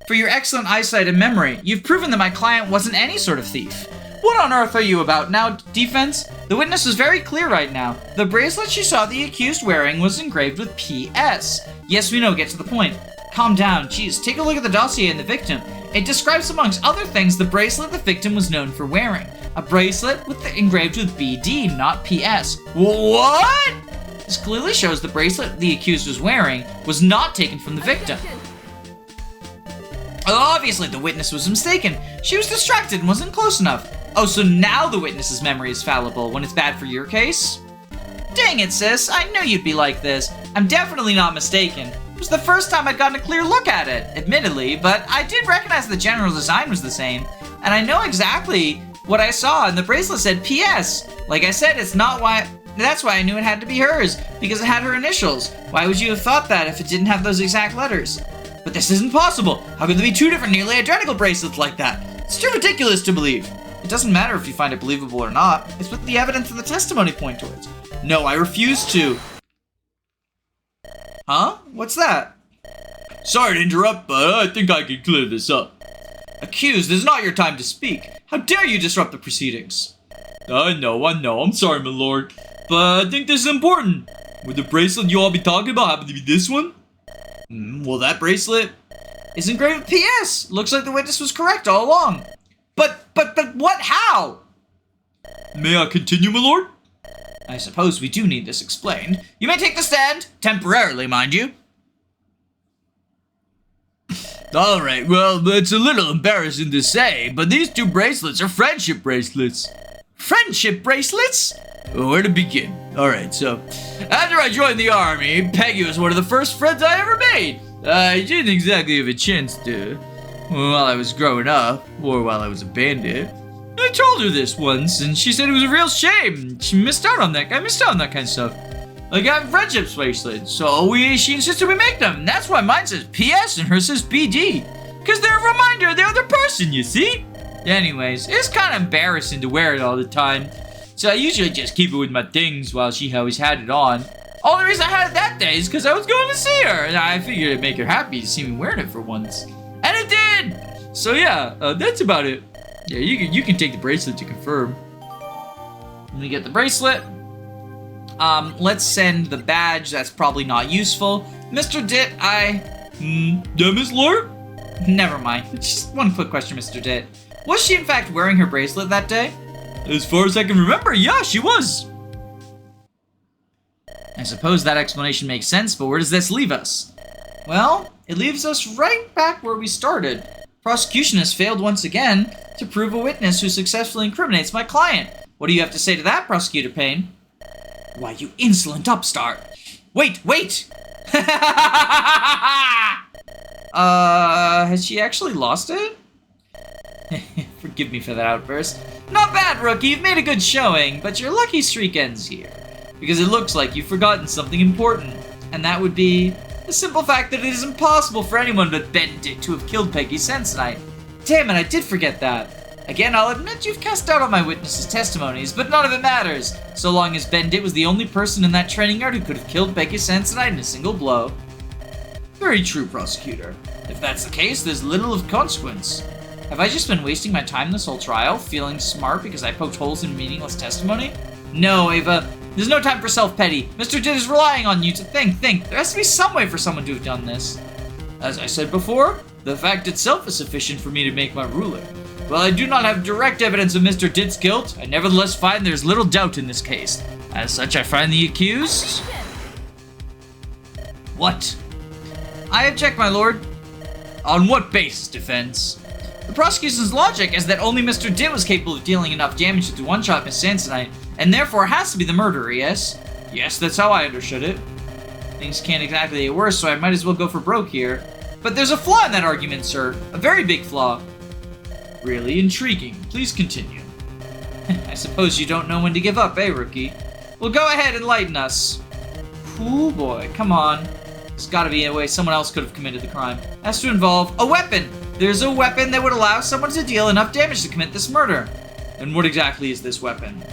For your excellent eyesight and memory. You've proven that my client wasn't any sort of thief. What on earth are you about now, defense? The witness is very clear right now. The bracelet she saw the accused wearing was engraved with PS. Yes, we know, get to the point. Calm down, geez, take a look at the dossier and the victim. It describes, amongst other things, the bracelet the victim was known for wearing. A bracelet engraved with BD, not PS. What? This clearly shows the bracelet the accused was wearing was not taken from the victim. Obviously, the witness was mistaken. She was distracted and wasn't close enough. Oh, so now the witness's memory is fallible when it's bad for your case? Dang it, sis. I knew you'd be like this. I'm definitely not mistaken. It was the first time I'd gotten a clear look at it, admittedly, but I did recognize the general design was the same, and I know exactly what I saw, and the bracelet said PS. Like I said, that's why I knew it had to be hers, because it had her initials. Why would you have thought that if it didn't have those exact letters? But this isn't possible. How could there be two different nearly identical bracelets like that? It's too ridiculous to believe. It doesn't matter if you find it believable or not. It's what the evidence and the testimony point towards. No, I refuse to. Huh? What's that? Sorry to interrupt, but I think I can clear this up. Accused, this is not your time to speak. How dare you disrupt the proceedings? I know. I'm sorry, my lord. But I think this is important. Would the bracelet you all be talking about happen to be this one? Well, that bracelet is engraved with PS. Looks like the witness was correct all along. But what? How? May I continue, my lord? I suppose we do need this explained. You may take the stand, temporarily, mind you. Alright, well, it's a little embarrassing to say, but these two bracelets are friendship bracelets. Friendship bracelets? Where to begin? Alright, so, after I joined the army, Peggy was one of the first friends I ever made. I didn't exactly have a chance to, while I was growing up, or while I was a bandit. I told her this once, and she said it was a real shame. She missed out on that. I missed out on that kind of stuff. Like having friendship bracelets, so she insisted we make them, and that's why mine says PS and hers says BD. Because they're a reminder of the other person, you see? Anyways, it's kind of embarrassing to wear it all the time. So I usually just keep it with my things while she always had it on. Only reason I had it that day is because I was going to see her, and I figured it'd make her happy to see me wearing it for once. And it did! So yeah, that's about it. Yeah, you can take the bracelet to confirm. Let me get the bracelet. Let's send the badge. That's probably not useful. Mr. Dit, yeah, Miss Lord? Never mind. Just one quick question, Mr. Dit. Was she in fact wearing her bracelet that day? As far as I can remember, yeah, she was. I suppose that explanation makes sense, but where does this leave us? Well, it leaves us right back where we started. Prosecution has failed once again to prove a witness who successfully incriminates my client. What do you have to say to that, Prosecutor Payne? Why, you insolent upstart. Wait! Has she actually lost it? Forgive me for that outburst. Not bad, rookie. You've made a good showing, but your lucky streak ends here. Because it looks like you've forgotten something important. And that would be the simple fact that it is impossible for anyone but Benedict to have killed Peggy Sensenite. Damn it, I did forget that. Again, I'll admit you've cast doubt on my witnesses' testimonies, but none of it matters, so long as Benedict was the only person in that training yard who could have killed Peggy Sensenite in a single blow. Very true, Prosecutor. If that's the case, there's little of consequence. Have I just been wasting my time this whole trial, feeling smart because I poked holes in meaningless testimony? No, Ava. There's no time for self-pity. Mr. Dit is relying on you to think. There has to be some way for someone to have done this. As I said before, the fact itself is sufficient for me to make my ruling. While I do not have direct evidence of Mr. Dit's guilt, I nevertheless find there's little doubt in this case. As such, I find the accused... What? I object, my lord. On what basis, defense? The prosecution's logic is that only Mr. Dit was capable of dealing enough damage to one-shot Miss Sensenite, and therefore has to be the murderer, yes? Yes, that's how I understood it. Things can't exactly get worse, so I might as well go for broke here. But there's a flaw in that argument, sir. A very big flaw. Really intriguing. Please continue. I suppose you don't know when to give up, eh, rookie? Well, go ahead, enlighten us. Ooh, boy, come on. There's gotta be a way someone else could have committed the crime. It has to involve a weapon. There's a weapon that would allow someone to deal enough damage to commit this murder. And what exactly is this weapon?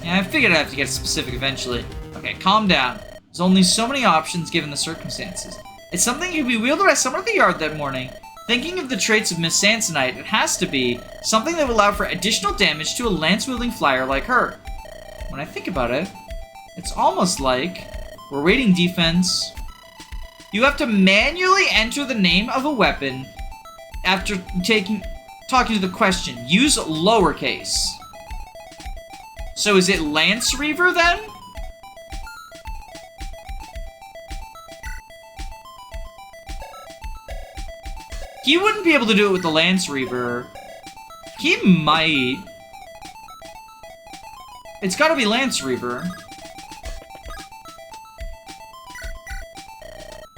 Yeah, I figured I'd have to get specific eventually. Okay, calm down. There's only so many options given the circumstances. It's something that could be wielded by someone at the yard that morning. Thinking of the traits of Miss Samsonite, it has to be something that would allow for additional damage to a lance-wielding flyer like her. When I think about it, it's almost like we're waiting defense. You have to manually enter the name of a weapon after talking to the question. Use lowercase. So is it Lance Reaver then? He wouldn't be able to do it with the Lance Reaver. He might. It's gotta be Lance Reaver.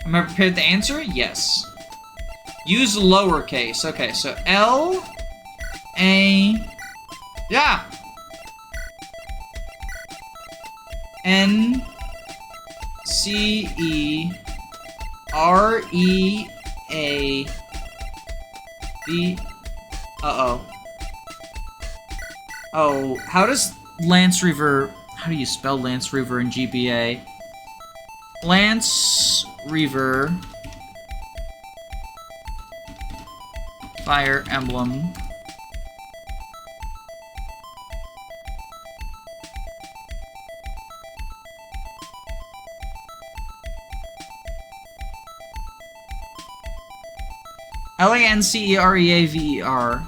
Am I prepared to answer? Yes. Use lowercase. Okay, so L-A... Yeah! N-C-E-R-E-A-B... Uh-oh. Oh, how does Lance Reaver... How do you spell Lance Reaver in GBA? Lance Reaver... Fire Emblem... L-A-N-C-E-R-E-A-V-E-R.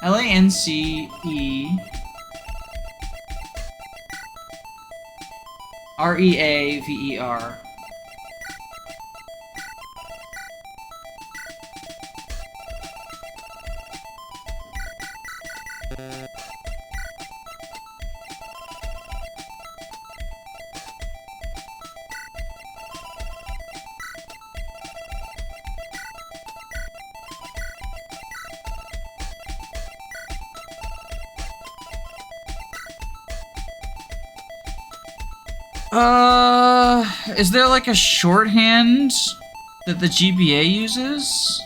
L-A-N-C-E-R-E-A-V-E-R. Is there like a shorthand that the GBA uses?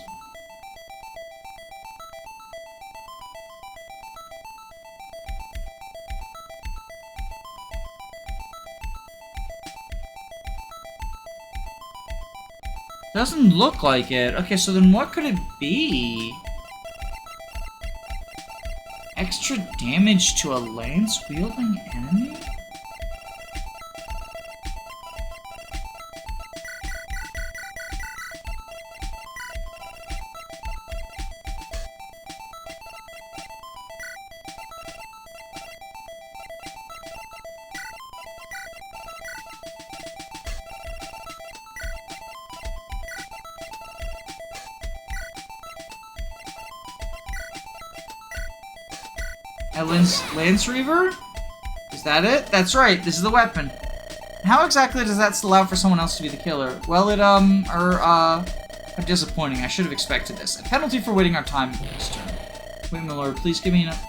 Doesn't look like it. Okay, so then what could it be? Extra damage to a lance-wielding enemy? Lance Reaver? Is that it? That's right, this is the weapon. How exactly does that allow for someone else to be the killer? Well, how disappointing. I should have expected this. A penalty for waiting our time this turn. Wait, my lord, please give me enough.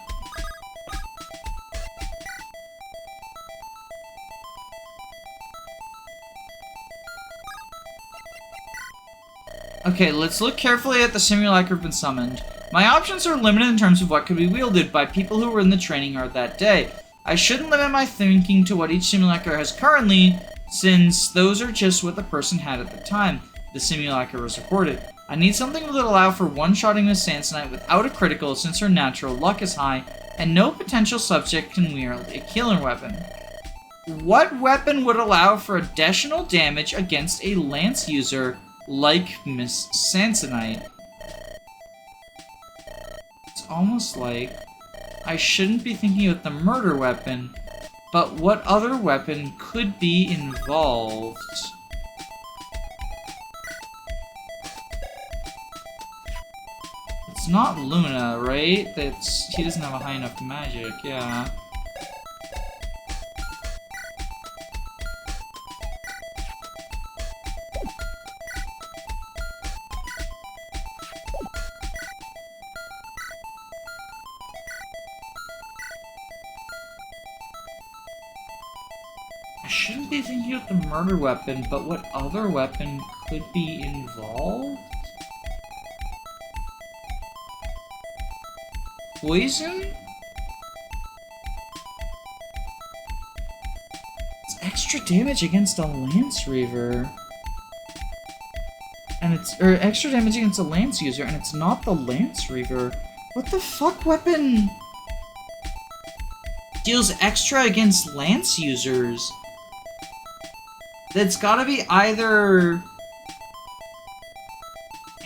Okay, let's look carefully at the simulacra been summoned. My options are limited in terms of what could be wielded by people who were in the training yard that day. I shouldn't limit my thinking to what each simulacra has currently, since those are just what the person had at the time the simulacra was recorded. I need something that would allow for one-shotting Miss Samsonite without a critical, since her natural luck is high, and no potential subject can wield a killer weapon. What weapon would allow for additional damage against a lance user like Miss Samsonite? Almost like I shouldn't be thinking of the murder weapon, but what other weapon could be involved? It's not Luna, right? He doesn't have a high enough magic, yeah. I shouldn't be thinking of the murder weapon, but what other weapon could be involved? Poison? It's extra damage against a Lance Reaver. And or extra damage against a Lance user, and it's not the Lance Reaver. What the fuck weapon deals extra against Lance users? That's gotta be either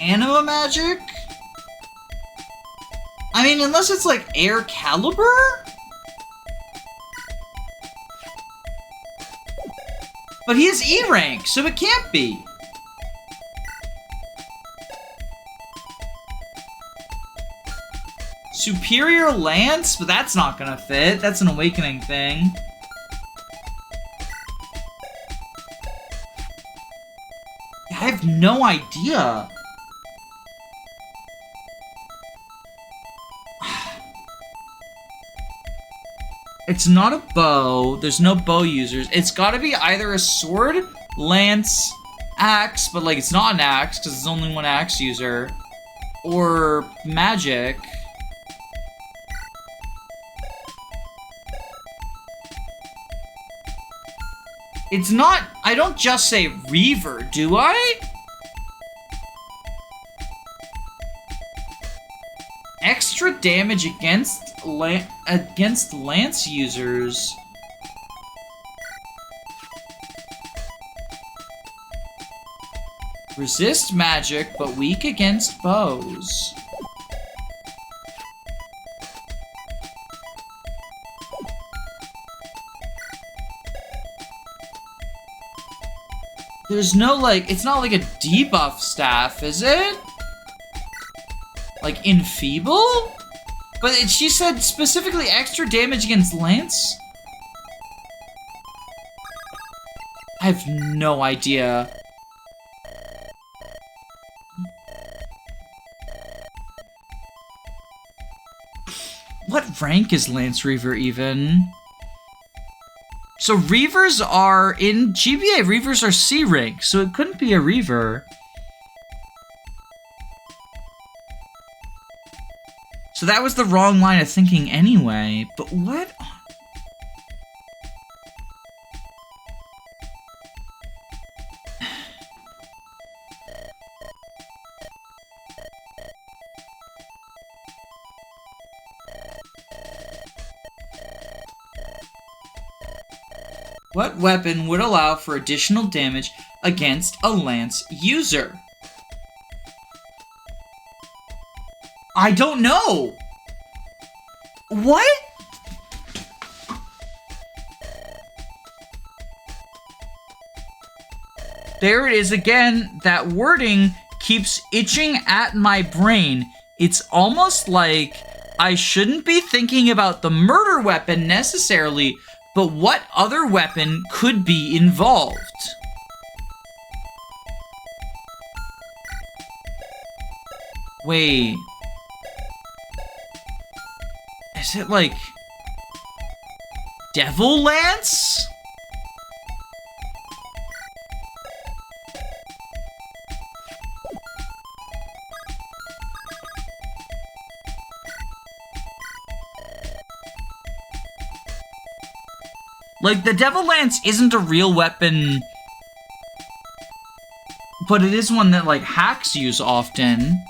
Anima Magic? I mean, unless it's like Air Caliber? But he has E rank, so it can't be. Superior Lance? But that's not gonna fit. That's an awakening thing. I have no idea. It's not a bow. There's no bow users. It's gotta be either a sword, lance, axe, but like it's not an axe because there's only one axe user, or magic. It's not, I don't just say reaver, do I? Extra damage against lance users. Resist magic, but weak against bows. There's no, like, it's not like a debuff staff, is it? Like, enfeeble? But she said specifically extra damage against lance? I have no idea. What rank is Lance Reaver even? So Reavers are, in GBA, Reavers are C rank, so it couldn't be a Reaver. So that was the wrong line of thinking anyway, but what? What weapon would allow for additional damage against a lance user? I don't know! What? There it is again. That wording keeps itching at my brain. It's almost like I shouldn't be thinking about the murder weapon necessarily, but what other weapon could be involved? Wait. Is it like Devil Lance? Like, the Devil Lance isn't a real weapon, but it is one that, like, hacks use often.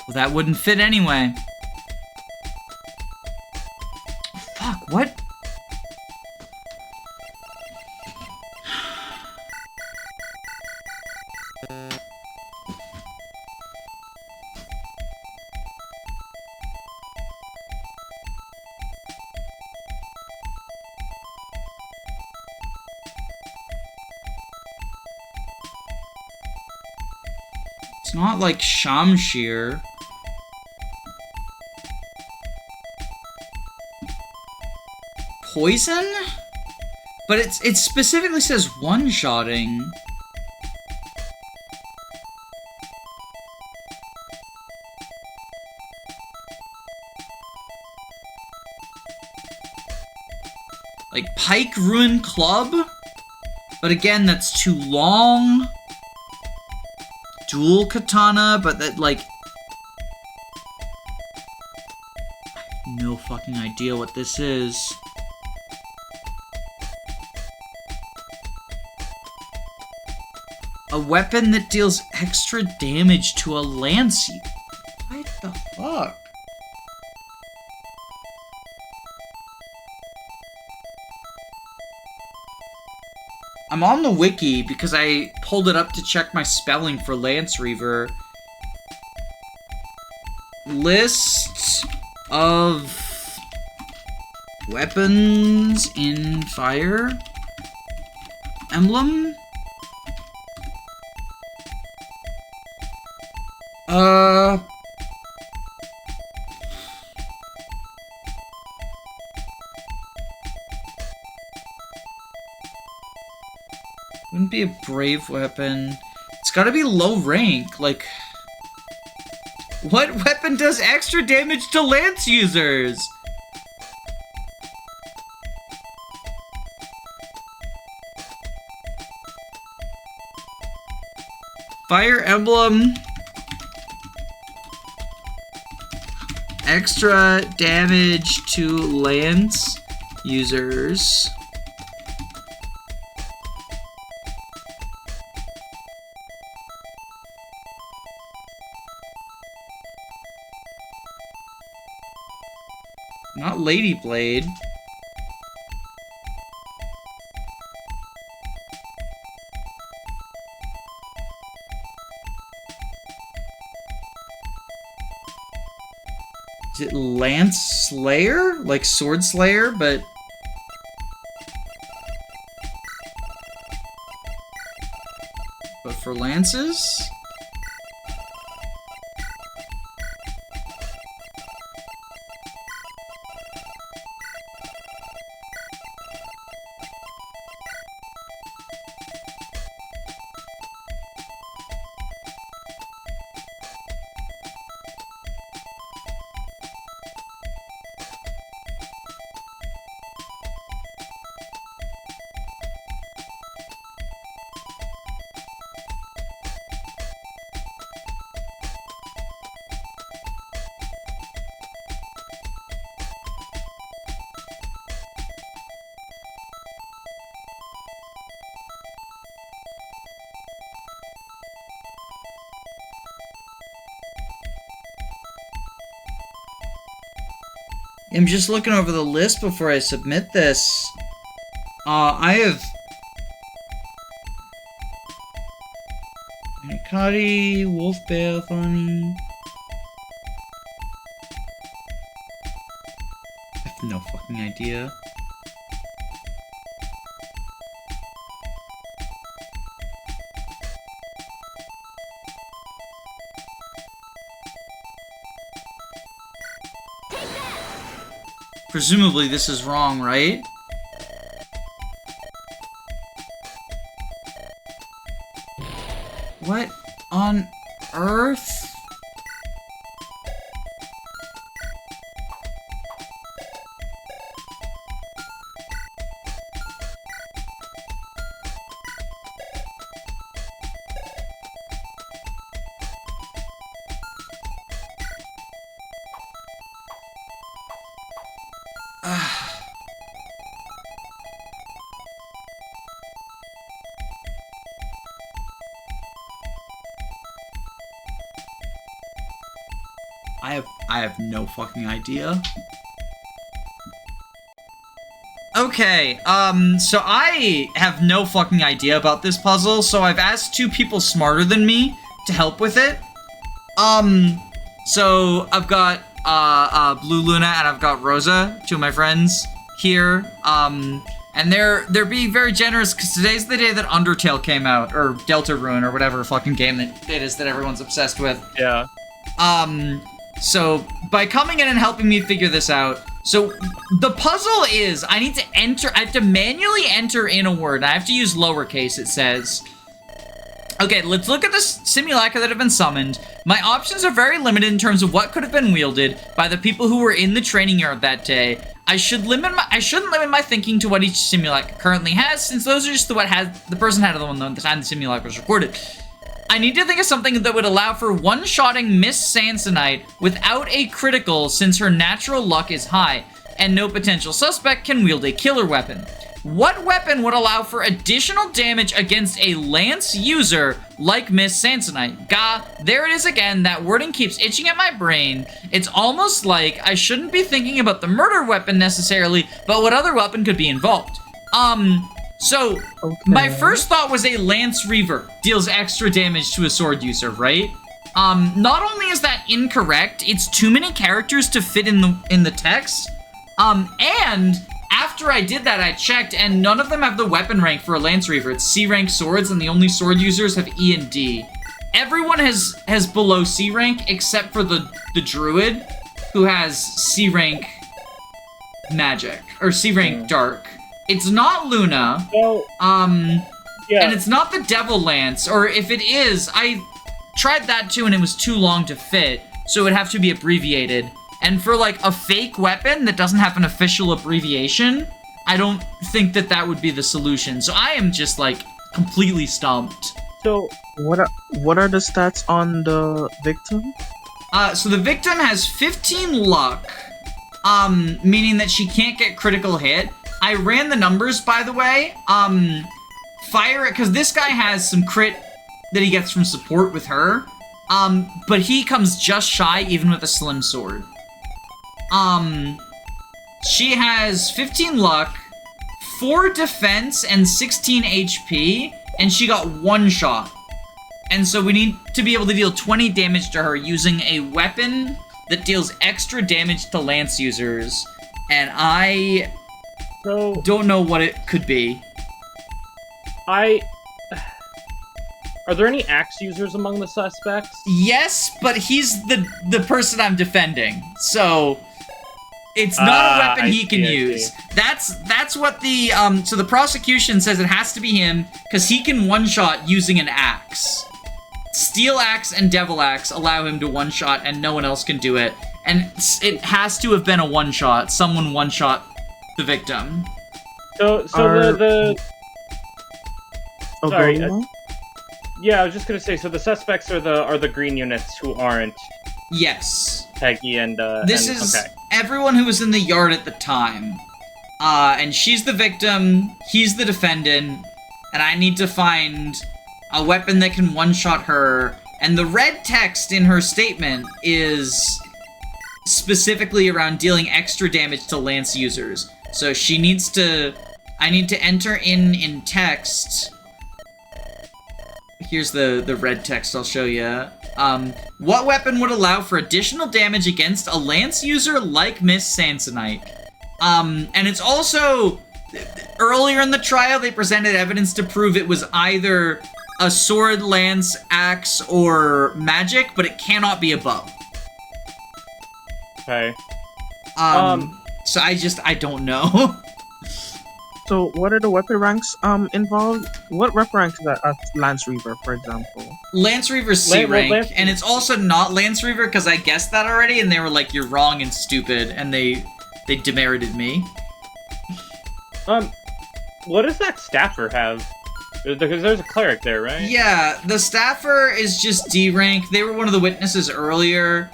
Well, that wouldn't fit anyway. Fuck, what? It's not like Shamshir. poison? But it specifically says one-shotting. Like Pike Ruin Club? But again, that's too long. Dual Katana, but that, like... I have no fucking idea what this is. A weapon that deals extra damage to a lance. What the fuck? I'm on the wiki because I pulled it up to check my spelling for Lance Reaver. List of weapons in Fire Emblem? Wouldn't be a brave weapon. It's gotta be low rank, like... What weapon does extra damage to lance users? Fire Emblem... Extra damage to lance users... Not Lady Blade. Is it Lance Slayer? Like Sword Slayer, but... But for lances? I'm just looking over the list before I submit this. I have... Manikari, Wolf Bear, Thorny... I have no fucking idea. Presumably this is wrong, right? What on earth? I have no fucking idea. Okay, so I have no fucking idea about this puzzle, so I've asked two people smarter than me to help with it. So I've got, Blue Luna and I've got Rosa, two of my friends here, and they're being very generous because today's the day that Undertale came out, or Deltarune, or whatever fucking game that it is that everyone's obsessed with. Yeah. So by coming in and helping me figure this out, So the puzzle is I have to manually enter in a word. I have to use lowercase, it says. Okay, let's look at the simulacra that have been summoned. My options are very limited in terms of what could have been wielded by the people who were in the training yard that day. I shouldn't limit my thinking to what each simulacra currently has, since those are just the person had the one the time the simulacra was recorded. I need to think of something that would allow for one-shotting Miss Samsonite without a critical, since her natural luck is high, and no potential suspect can wield a killer weapon. What weapon would allow for additional damage against a lance user like Miss Samsonite? There it is again. That wording keeps itching at my brain. It's almost like I shouldn't be thinking about the murder weapon necessarily, but what other weapon could be involved. So, my first thought was a lance reaver deals extra damage to a sword user, right? Not only is that incorrect, it's too many characters to fit in the text. And after I did that, I checked, and none of them have the weapon rank for a lance reaver. It's C rank swords, and the only sword users have E and D. Everyone has below C rank except for the druid, who has C rank magic or C rank dark. It's not Luna. Well, yeah. And it's not the Devil Lance, or if it is, I tried that too and it was too long to fit, so it would have to be abbreviated. And for like a fake weapon that doesn't have an official abbreviation, I don't think that would be the solution. So I am just like completely stumped. So what are the stats on the victim? So the victim has 15 luck, meaning that she can't get critical hit. I ran the numbers, by the way. Fire it, because this guy has some crit that he gets from support with her. But he comes just shy even with a slim sword. She has 15 luck, 4 defense, and 16 HP, and she got 1 shot. And so we need to be able to deal 20 damage to her using a weapon that deals extra damage to lance users. And I don't know what it could be. Are there any axe users among the suspects? Yes, but he's the person I'm defending. So it's not a weapon he can use. That's what the so the prosecution says it has to be him because he can one-shot using an axe. Steel axe and devil axe allow him to one-shot and no one else can do it. And it has to have been a one-shot. Someone one-shot the victim. So sorry. Yeah, I was just gonna say. So the suspects are the green units who aren't. Yes. Peggy and this is everyone who was in the yard at the time. And she's the victim. He's the defendant. And I need to find a weapon that can one-shot her. And the red text in her statement is specifically around dealing extra damage to lance users. So she needs to... I need to enter in text. Here's the red text I'll show you. What weapon would allow for additional damage against a lance user like Miss Samsonite? And it's also... Earlier in the trial, they presented evidence to prove it was either a sword, lance, axe, or magic, but it cannot be above. Okay. So I don't know. So what are the weapon ranks involved? What weapon rank is that? Lance Reaver, for example. Lance Reaver's C rank, and it's also not Lance Reaver because I guessed that already, and they were like, "You're wrong and stupid," and they demerited me. What does that staffer have? Because there's a cleric there, right? Yeah, the staffer is just D rank. They were one of the witnesses earlier,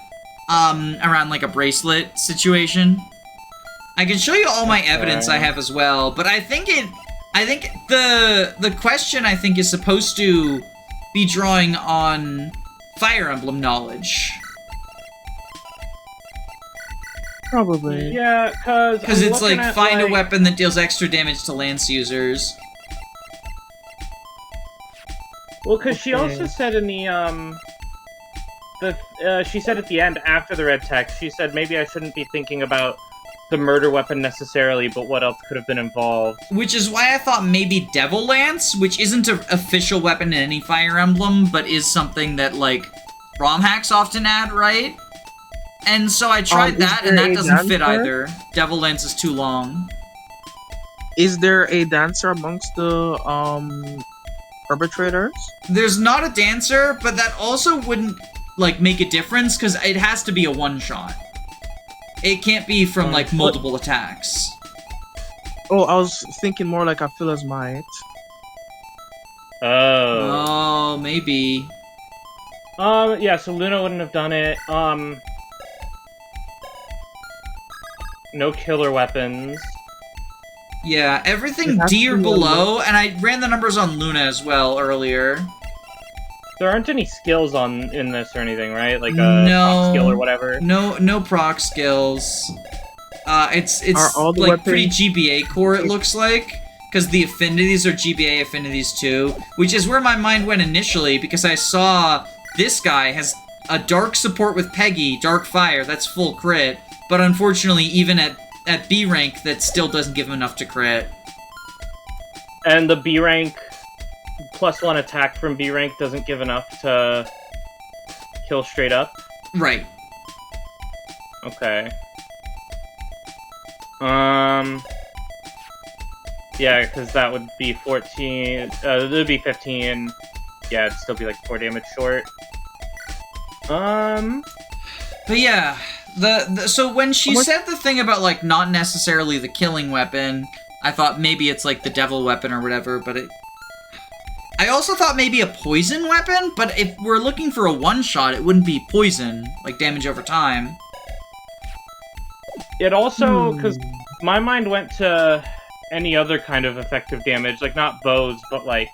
around like a bracelet situation. I can show you all my evidence I have as well, but I think the question I think is supposed to be drawing on Fire Emblem knowledge. Probably. Yeah, because it's like find a weapon that deals extra damage to lance users. Well, because she also said in she said at the end after the red text, she said maybe I shouldn't be thinking about the murder weapon necessarily, but what else could have been involved. Which is why I thought maybe Devil Lance, which isn't an official weapon in any Fire Emblem, but is something that, like, ROM hacks often add, right? And so I tried Is that, and there that a doesn't fit dancer? either. Devil Lance is too long. Is there a dancer amongst the perpetrators? There's not a dancer, but that also wouldn't, like, make a difference, because it has to be a one-shot. It can't be from, like, multiple attacks. Oh, I was thinking more like a Phyllis might. Oh. Oh, maybe. Yeah, so Luna wouldn't have done it. No killer weapons. Yeah, everything It has D to or be a below, and I ran the numbers on Luna as well earlier. There aren't any skills in this or anything, right? Like No. proc skill or whatever. No proc skills. It's Are all the like pretty weapons- GBA core, it looks like, because the affinities are GBA affinities too, which is where my mind went initially, because I saw this guy has a dark support with Peggy, Dark Fire, that's full crit, but unfortunately even at B rank that still doesn't give him enough to crit. And the B rank +1 attack from B rank doesn't give enough to kill straight up. Right. Okay. Yeah, because that would be 14. It would be 15. Yeah, it'd still be like 4 damage short. But yeah, so when she said the thing about, like, not necessarily the killing weapon, I thought maybe it's, like, the devil weapon or whatever, but I also thought maybe a poison weapon, but if we're looking for a one-shot, it wouldn't be poison, like damage over time. It also, because my mind went to any other kind of effective damage, like not bows, but like,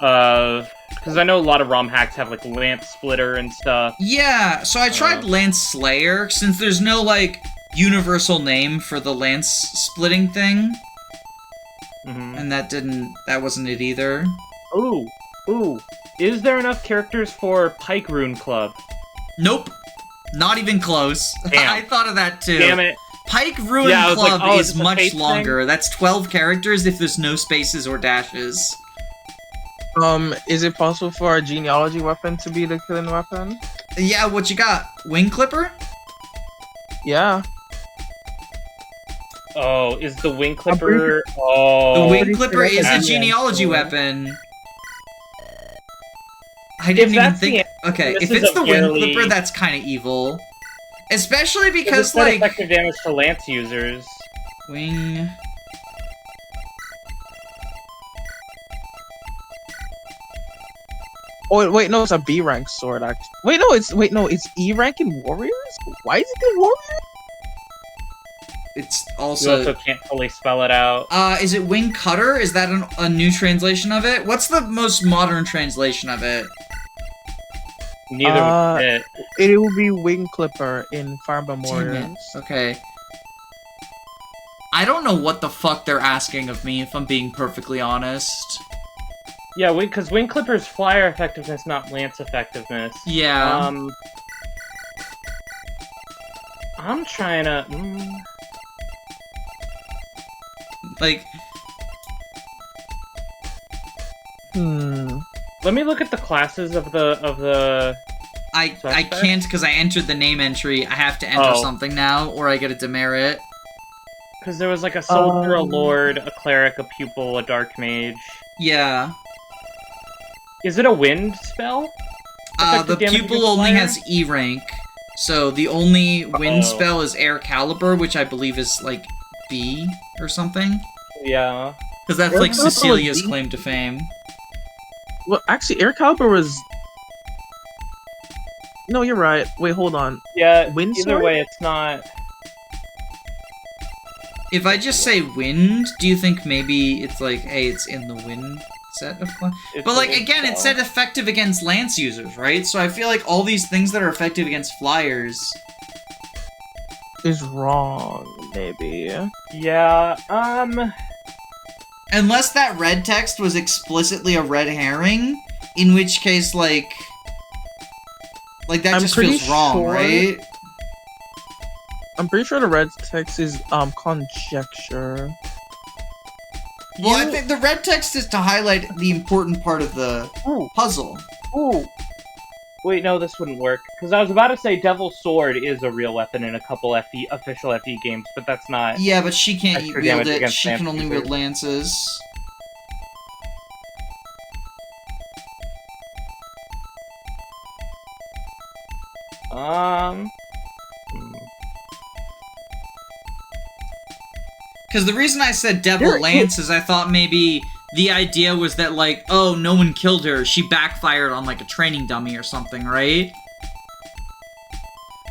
because I know a lot of ROM hacks have like Lance Splitter and stuff. Yeah, so I tried Lance Slayer, since there's no, like, universal name for the lance splitting thing, and that wasn't it either. Ooh. Is there enough characters for Pike Rune Club? Nope. Not even close. Damn. I thought of that too. Damn it. Pike Ruin Yeah, I was Club like, oh, is is it the much fate longer. thing? That's 12 characters if there's no spaces or dashes. Is it possible for a genealogy weapon to be the killing weapon? Yeah, what you got? Wing Clipper? Yeah. Oh, is the Wing Clipper... Oh. The Wing pretty Clipper sure is a that's- genealogy yeah. weapon. I didn't even that's think... the- Okay, this if is it's a the Wing fairly- Clipper, that's kind of evil. Especially because, It's not like... effective damage to Lance users. Wing... Oh wait, no, it's a B rank sword. Actually, it's E rank in warriors. Why is it in warriors? It's You also... also can't fully spell it out. Is it Wing Cutter? Is that a new translation of it? What's the most modern translation of it? Neither would fit. It will be Wing Clipper in Fire Emblem Damn Warriors. it. Okay. I don't know what the fuck they're asking of me, if I'm being perfectly honest. Yeah, because Wing Clipper's flyer effectiveness, not Lance effectiveness. Yeah. I'm trying to... Like, Let me look at the classes of the... I Suspect? can't because I entered the name entry. I have to enter Oh. something now, or I get a demerit. Because there was like a soldier, a lord, a cleric, a pupil, a dark mage. Yeah. Is it a wind spell? The Effective damage pupil against only fire? has E rank, so the only wind Uh-oh. spell is Air Caliber, which I believe is like B or something. Yeah. Because that's Air like Caliber is Cecilia's B? claim to fame. Well, actually, Air Caliber was. No, you're right. Wait, hold on. Yeah, Wind either sword? way, it's not... If I just say wind, do you think maybe it's like, hey, it's in the wind set of It's But a like wind again, it spell. said effective against lance users, right? So I feel like all these things that are effective against flyers. Is wrong, maybe. Yeah, Unless that red text was explicitly a red herring, in which case like that I'm just pretty feels wrong, sure- right? I'm pretty sure the red text is conjecture. Well, I think the red text is to highlight the important part of the Ooh. puzzle. Ooh. Wait, no, this wouldn't work. Because I was about to say Devil's Sword is a real weapon in a couple official FE games, but that's not... Yeah, but she can't Extra wield damage it. against She can lance only wield users. lances. Hmm. Because the reason I said Devil Lance is I thought maybe the idea was that, like, oh, no one killed her. She backfired on, like, a training dummy or something, right?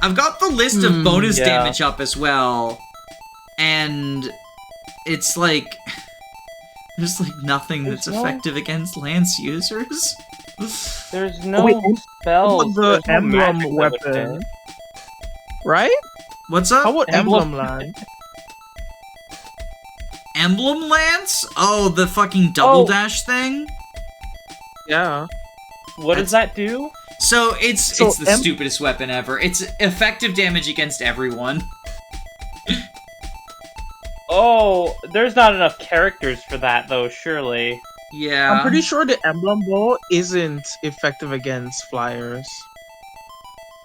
I've got the list of bonus yeah. damage up as well. And it's like... There's, like, nothing that's effective against Lance users. There's no Wait, spells. the There's no emblem magic that would weapon, fit. right? What's up? How about Emblem- emblem land? Emblem Lance? Oh, the fucking double Oh. dash thing? Yeah. What does that do? So it's So the stupidest weapon ever. It's effective damage against everyone. Oh, there's not enough characters for that, though, surely. Yeah. I'm pretty sure the emblem bow isn't effective against flyers.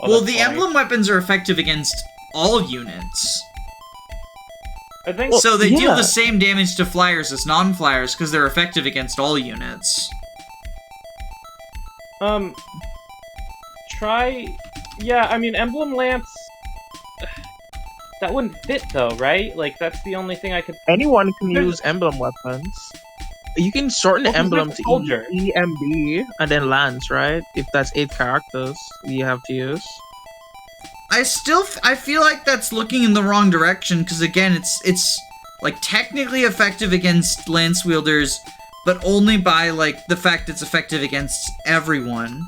Oh, Well, that's the funny. emblem weapons are effective against all units. I think... So they deal yeah. the same damage to flyers as non-flyers because they're effective against all units. Try... Yeah, I mean, Emblem Lance... That wouldn't fit, though, right? Like, that's the only thing I could... Anyone can There's- use emblem weapons. You can shorten the Well, 'cause emblem there's to a soldier. EMB and then Lance, right? If that's 8 characters you have to use. I feel like that's looking in the wrong direction because again, it's like technically effective against lance wielders, but only by like the fact it's effective against everyone.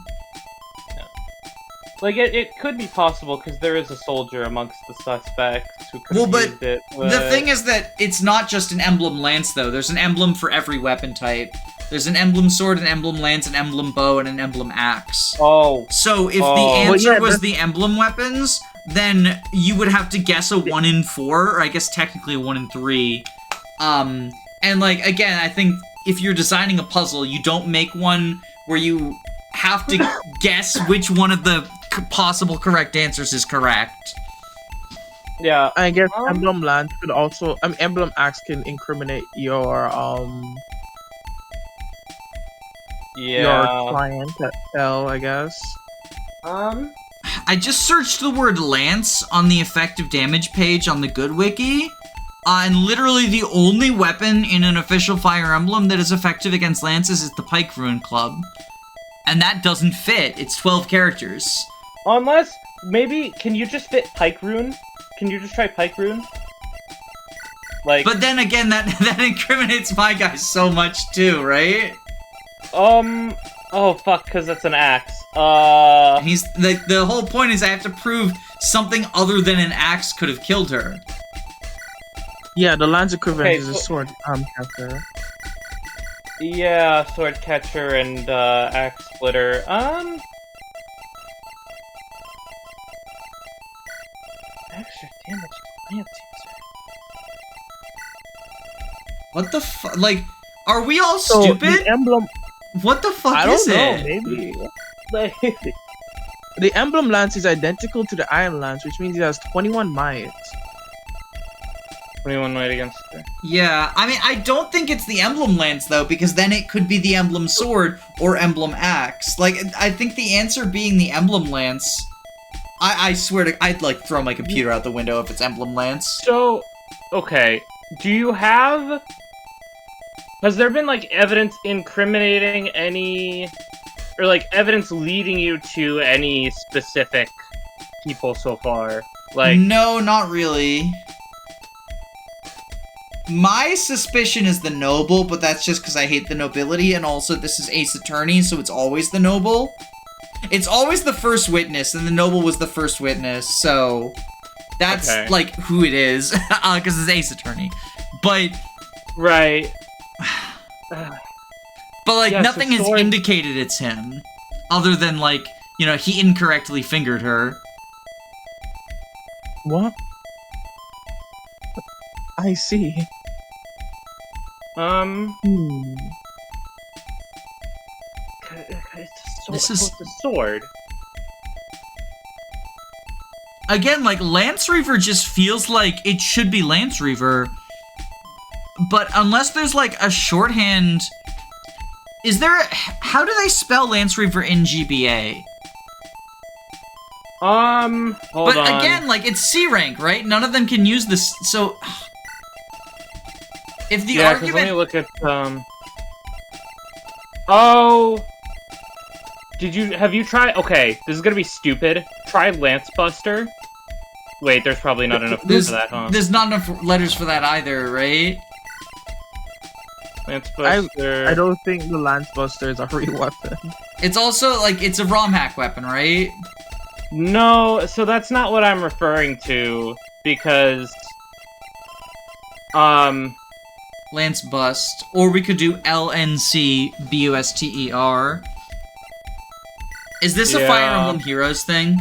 Like, it could be possible, because there is a soldier amongst the suspects who could Well, have but used it, The thing is that it's not just an emblem lance though. There's an emblem for every weapon type. There's an emblem sword, an emblem lance, an emblem bow, and an emblem axe. Oh, So if Oh. the Well, answer yeah, was that's- the emblem weapons, then you would have to guess a 1 in 4, or I guess technically a 1 in 3. And like again, I think if you're designing a puzzle, you don't make one where you have to guess which one of the possible correct answers is correct. yeah. I guess Um, emblem Lance could also... emblem axe can incriminate your Yeah. client at L, I guess. I just searched the word lance on the effective damage page on the Good Wiki, and literally the only weapon in an official Fire Emblem that is effective against lances is the Pike Rune Club. And that doesn't fit. It's 12 characters. Unless, maybe, can you just fit Pike Rune? Can you just try Pike Rune? Like, But then again, that incriminates my guy so much too, right? oh fuck, because it's an axe. He's the whole point is I have to prove something other than an axe could have killed her. Yeah, the Lance equivalent Okay, is a so- sword catcher. Yeah, Sword Catcher and, Axe Splitter. Extra damage to Lance user. What the fuck? Like, are we all So stupid? the emblem... What the fuck I is don't know, it? maybe. Like, The emblem Lance is identical to the Iron Lance, which means it has 21 might. 21 might against her. Yeah, I mean, I don't think it's the emblem lance though, because then it could be the emblem sword or emblem axe. Like, I think the answer being the emblem lance. I swear to, I'd like throw my computer out the window if it's emblem lance. So, okay, do you have... Has there been, like, evidence incriminating any... Or, like, evidence leading you to any specific people so far? Like, No, not really. My suspicion is the noble, but that's just because I hate the nobility, and also this is Ace Attorney, so it's always the noble. It's always the first witness, and the noble was the first witness, so that's Okay. like who it is, because it's Ace Attorney. But right. like Yeah, so nothing has sword- indicated it's him, other than like, you know, he incorrectly fingered her. What? I see. Hmm. Hmm. It's a sword. This is- It's a sword. again, like, Lance Reaver just feels like it should be Lance Reaver. But unless there's, like, a shorthand... Is there... How do they spell Lance Reaver in GBA? Hold but on. again, like, it's C rank, right? None of them can use this, so... If the yeah, 'cause argument... let me look at, Oh... Have you tried... Okay, this is gonna be stupid. Try Lance Buster. Wait, there's probably not enough for that, huh? There's not enough letters for that either, right? Lance Buster... I don't think the Lance Buster is a real weapon. It's also, like, it's a ROM hack weapon, right? No, so that's not what I'm referring to, because... Lance Bust. Or we could do LNC-BUSTER. Is this a Fire Emblem Heroes thing?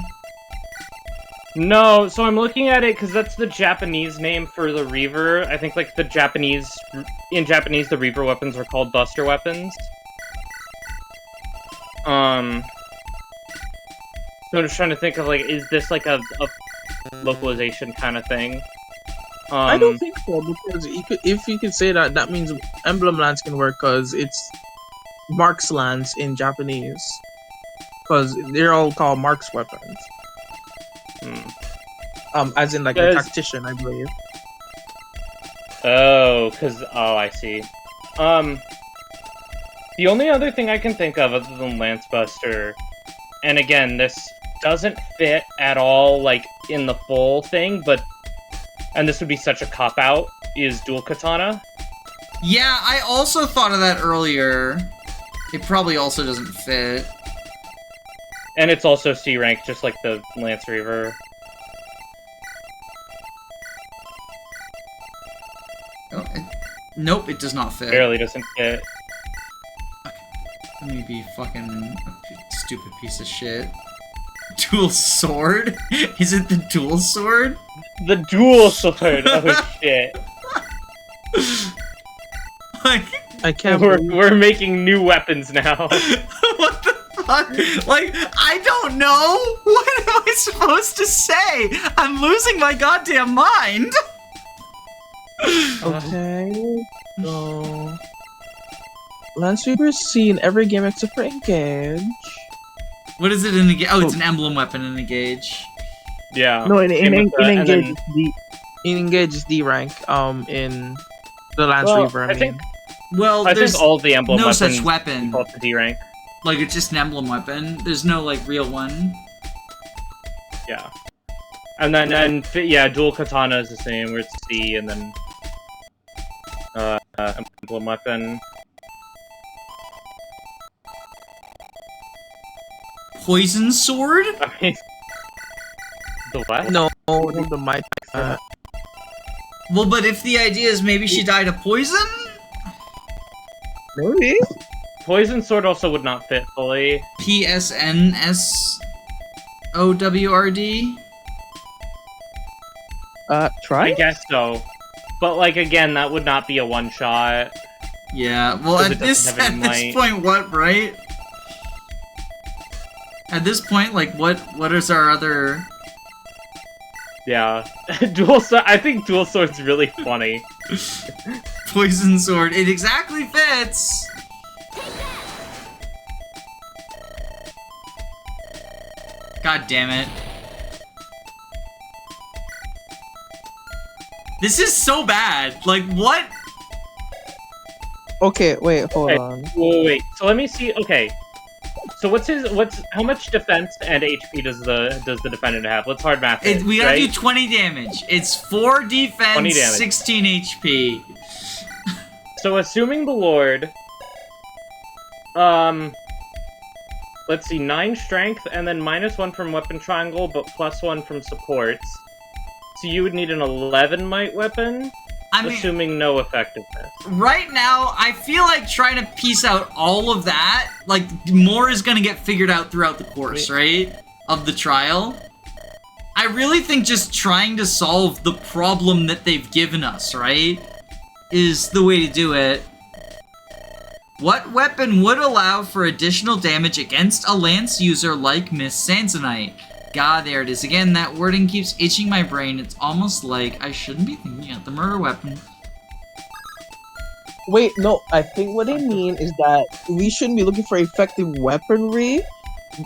No, so I'm looking at it because that's the Japanese name for the Reaver. I think, like, in Japanese, the Reaver weapons are called Buster weapons. So I'm just trying to think of, like, is this, like, a localization kind of thing? I don't think so, because if you could say that, that means Emblem Lance can work, because it's Mark's Lance in Japanese. Because they're all called Mark's weapons. As in, like, a tactician, I believe. Oh, I see. The only other thing I can think of other than Lance Buster, and again, this doesn't fit at all, like, in the full thing, and this would be such a cop-out, is Dual Katana. Yeah, I also thought of that earlier. It probably also doesn't fit. And it's also C rank, just like the Lance Reaver. Oh, nope, it does not fit. Barely doesn't fit. Let me be fucking a stupid piece of shit. Dual sword? Is it the dual sword? The dual sword! Oh shit. Like, I can't we're making new weapons now. What the fuck? Like, I don't know! What am I supposed to say? I'm losing my goddamn mind! Okay, so... Lance Reaver is seen in every game except for Engage. What is it in Engage? Oh, it's an emblem weapon in Engage. Yeah. No, in Engage, then... in Engage is D rank, in the Lance Reaver, I think... Well, I there's think all the emblem no weapons such weapon. default to D rank. Like, it's just an emblem weapon. There's no, like, real one. Yeah. And then yeah, Dual Katana is the same, where it's C, and then... emblem weapon. Poison sword? I mean... The what? No, the might. Well, but if the idea is maybe she died of poison? Maybe. Poison sword also would not fit fully. PSNSOWRD? Try? I guess so. But, like, again, that would not be a one-shot. Yeah, well, at this point, what, right? At this point, like, what is our other... Yeah. Dual sword, I think dual sword's really funny. Poison sword, it exactly fits! God damn it. This is so bad. Like, what? Okay, wait, hold on. Wait. So let me see. Okay. So how much defense and HP does the defendant have? Let's hard math it. We gotta right? do 20 damage. It's 4 defense, 20 damage. 16 HP. So assuming the Lord, let's see, 9 strength and then -1 from weapon triangle, but +1 from supports. So you would need an 11 might weapon, assuming no effectiveness. Right now, I feel like trying to piece out all of that, like, more is gonna get figured out throughout the course, right? Of the trial. I really think just trying to solve the problem that they've given us, right? Is the way to do it. What weapon would allow for additional damage against a lance user like Miss Samsonite? God, there it is again. That wording keeps itching my brain. It's almost like I shouldn't be thinking of the murder weapon. Wait, no. I think what they mean is that we shouldn't be looking for effective weaponry,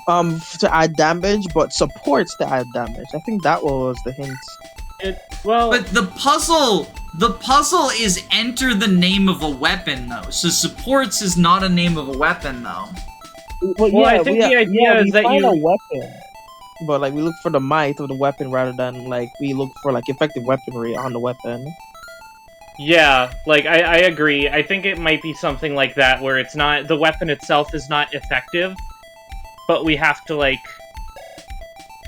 to add damage, but supports to add damage. I think that was the hint. But the puzzle is enter the name of a weapon though. So supports is not a name of a weapon though. Well, I think the idea is that find a weapon, but like we look for the might of the weapon rather than like we look for like effective weaponry on the weapon. Yeah, like I agree. I think it might be something like that where it's not the weapon itself is not effective, but we have to like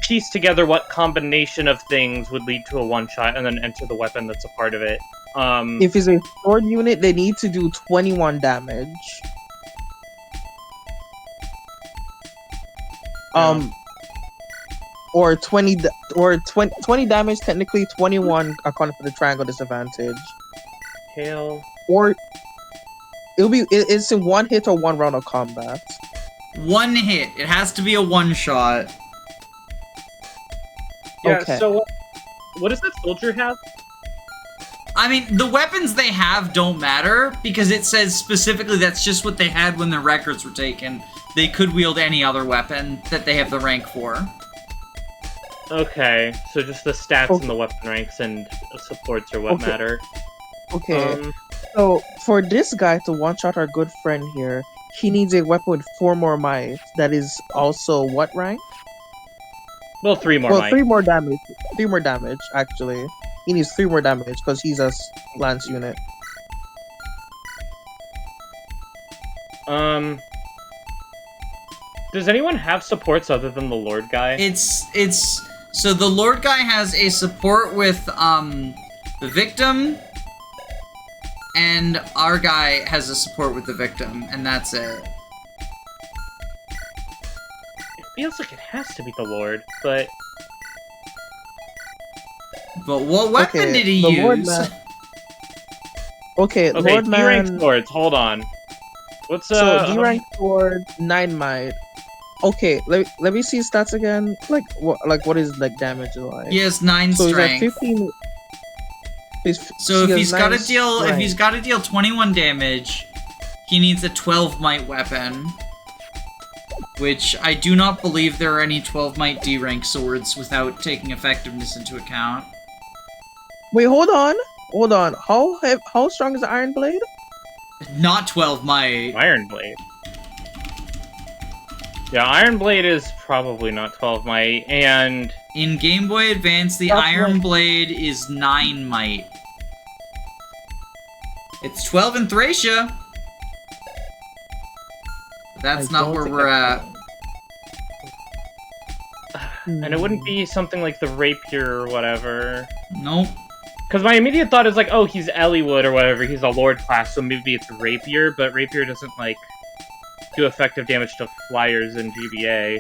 piece together what combination of things would lead to a one-shot and then enter the weapon that's a part of it. If it's a sword unit, they need to do 21 damage. Or 20 damage, technically 21 according to the triangle disadvantage. Hail. Or it's in one hit or one round of combat. One hit. It has to be a one-shot. Yeah, Okay. so what does that soldier have? I mean, the weapons they have don't matter because it says specifically that's just what they had when their records were taken. They could wield any other weapon that they have the rank for. Okay, so just the stats and the weapon ranks and supports are what matter. Okay. So for this guy to one-shot our good friend here, he needs a weapon with 4 more might. That is also what rank? Well, 3 more might. 3 more damage. 3 more damage, actually. He needs 3 more damage because he's a lance unit. Does anyone have supports other than the Lord guy? So the Lord guy has a support with the victim, and our guy has a support with the victim, and that's it. It feels like it has to be the Lord, but what weapon did he the use? Lord man. Okay, Lord D-rank man. swords. Hold on. What's So D-rank sword, 9 might. Okay, let me see stats again. Like what is like damage like? He has 9 So strength. he's at 15. So if he's got to deal, strength. if he's got to deal 21 damage, he needs a 12 might weapon. Which I do not believe there are any 12 might D-rank swords without taking effectiveness into account. Wait, hold on. How strong is the Iron Blade? Not 12 might. Iron Blade. Yeah, Iron Blade is probably not 12 might, and In Game Boy Advance, the That's Iron right. Blade is 9 might. It's 12 in Thracia. But that's I not don't where think we're I- at. and it wouldn't be something like the Rapier or whatever. Nope. Because my immediate thought is like, oh, he's Elliewood or whatever, he's a Lord class, so maybe it's Rapier, but Rapier doesn't, like, do effective damage to flyers in GBA.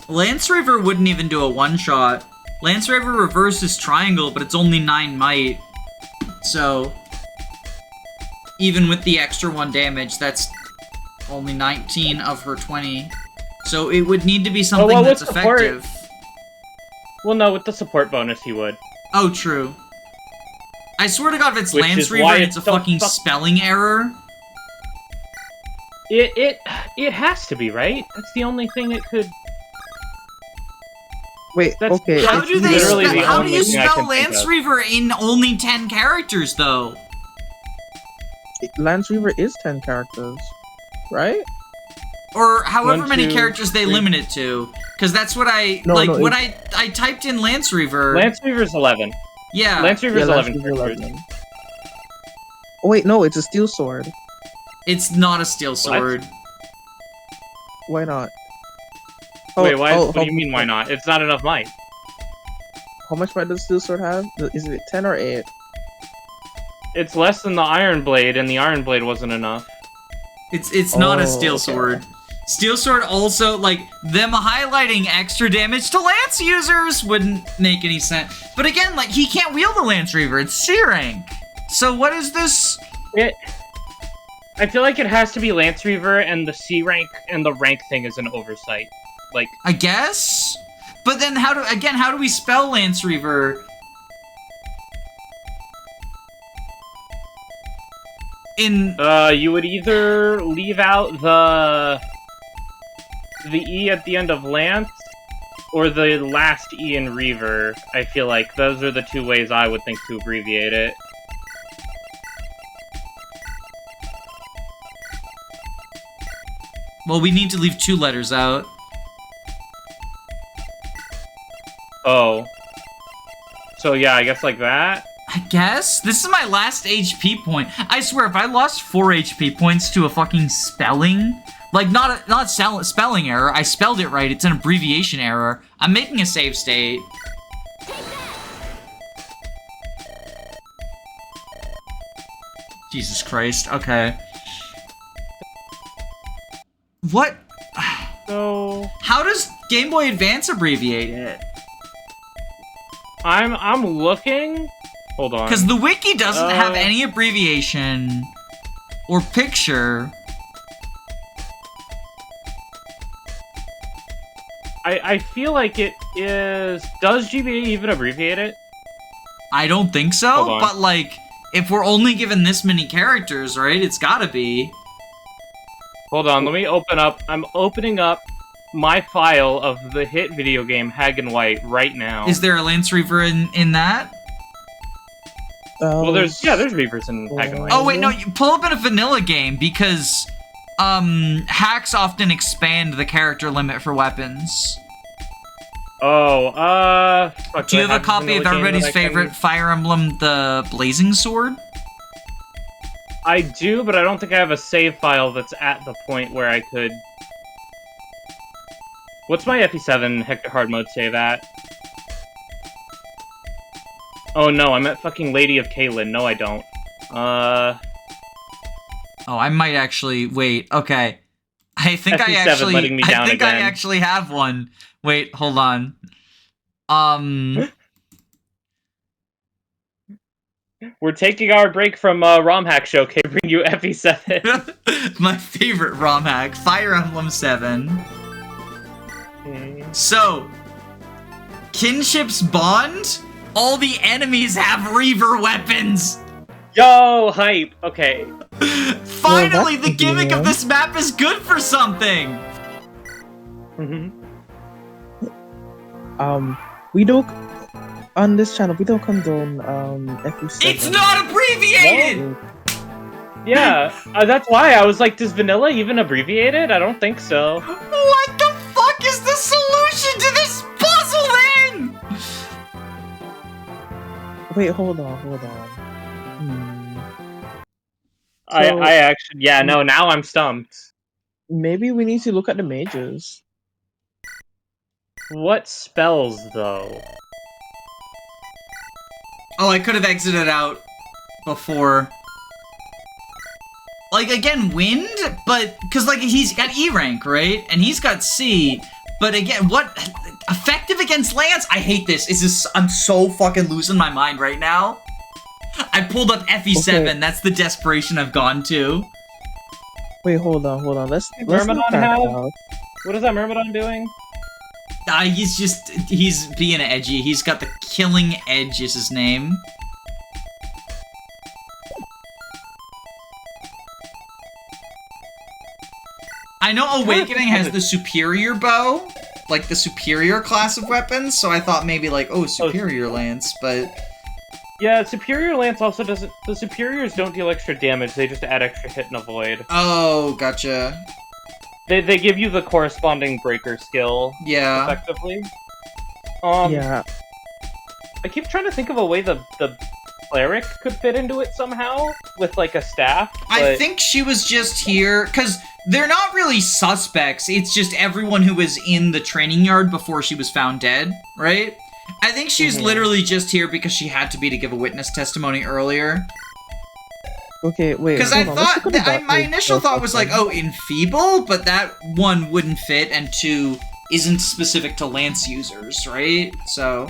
Lance Reaver wouldn't even do a one-shot. Lance Reaver reverses triangle, but it's only 9 might. So, even with the extra 1 damage, that's only 19 of her 20. So it would need to be something well, that's with support- effective. Well, no, with the support bonus he would. Oh, true. I swear to God, if it's Which Lance is Reaver why and it's it's a so fucking spelling error. It has to be, right? That's the only thing it could... Wait, That's- okay. How It's do they literally spell, the how do only you thing I spell can think Lance of. Reaver in only 10 characters, though? Lance Reaver is 10 characters, right? Or however 1, many 2, characters they 3. limit it to. Because that's what I, No, like, no, when I typed in Lance Reaver. Lance Reaver's 11. Yeah. Lance Reaver's Lance 11 Reaver characters. 11. Oh wait, no, it's a steel sword. It's not a steel sword. Why not? Wait, why? Oh, what do you mean, why not? It's not enough might. How much might does steel sword have? Is it 10 or 8? It's less than the Iron Blade, and the Iron Blade wasn't enough. It's not a steel okay. sword. Steel Sword also, like, them highlighting extra damage to Lance users wouldn't make any sense. But again, like, he can't wield the Lance Reaver. It's C rank. So what is this? I feel like it has to be Lance Reaver, and the C rank and the rank thing is an oversight. Like, I guess? But then how do we spell Lance Reaver? You would either leave out the E at the end of Lance, or the last E in Reaver. I feel like those are the two ways I would think to abbreviate it. Well, we need to leave 2 letters out. Oh. So yeah, I guess like that? I guess? This is my last HP point. I swear, if I lost 4 HP points to a fucking spelling... Like, not spelling error, I spelled it right, it's an abbreviation error. I'm making a save state. Jesus Christ, okay. What? So... How does Game Boy Advance abbreviate it? I'm looking... Hold on. Because the wiki doesn't have any abbreviation or picture. I feel like it is... Does GBA even abbreviate it? I don't think so, but like, if we're only given this many characters, right, it's gotta be. Hold on, let me open up... I'm opening up my file of the hit video game Hag and White right now. Is there a Lance Reaver in that? Well, there's Reavers in Hag and White. Oh wait, no, you pull up in a vanilla game because hacks often expand the character limit for weapons. Oh, do you have a copy of everybody's favorite Fire Emblem, the Blazing Sword? I do, but I don't think I have a save file that's at the point where I could... What's my FE7 Hector Hard Mode save at? Oh no, I'm at fucking Lady of Kaelin. No, I don't. Oh, I might actually... Wait, okay. I think I actually... letting me down again. I actually have one. Wait, hold on. We're taking our break from ROM Hack Show. Can we bring you FE7? My favorite ROM hack, Fire Emblem 7. So, Kinship's Bond? All the enemies have Reaver weapons! Yo, hype! Okay. Finally, the gimmick of this map is good for something! We don't... On this channel, we don't condone, FE7. It's not abbreviated! No. Yeah, that's why I was like, does vanilla even abbreviate it? I don't think so. What the fuck is the solution to this puzzle then? Wait, hold on. I actually, yeah, no, now I'm stumped. Maybe we need to look at the mages. What spells, though? Oh, I could have exited out before. Like, again, wind? But, because, like, he's got E rank, right? And he's got C. But again, what? Effective against Lance? I hate this. I'm so fucking losing my mind right now. I pulled up FE7. Okay. That's the desperation I've gone to. Wait, hold on. Let's Myrmidon look that have? out. What is that Myrmidon doing? He's being edgy. He's got the Killing Edge is his name. I know Awakening has the superior bow, like the superior class of weapons, so I thought maybe like, oh, superior lance, but... Yeah, superior lance also doesn't... The superiors don't deal extra damage, they just add extra hit and avoid. Oh, gotcha. They give you the corresponding breaker skill, yeah, effectively. Yeah. I keep trying to think of a way the cleric could fit into it somehow, with like a staff. I think she was just here, because they're not really suspects, it's just everyone who was in the training yard before she was found dead, right? I think she's literally just here because she had to be to give a witness testimony earlier. Okay, wait. Because I hold on, let's thought, look at the my dark initial mage thought was like, stuff. oh, enfeeble, but that one wouldn't fit, and 2 isn't specific to Lance users, right? So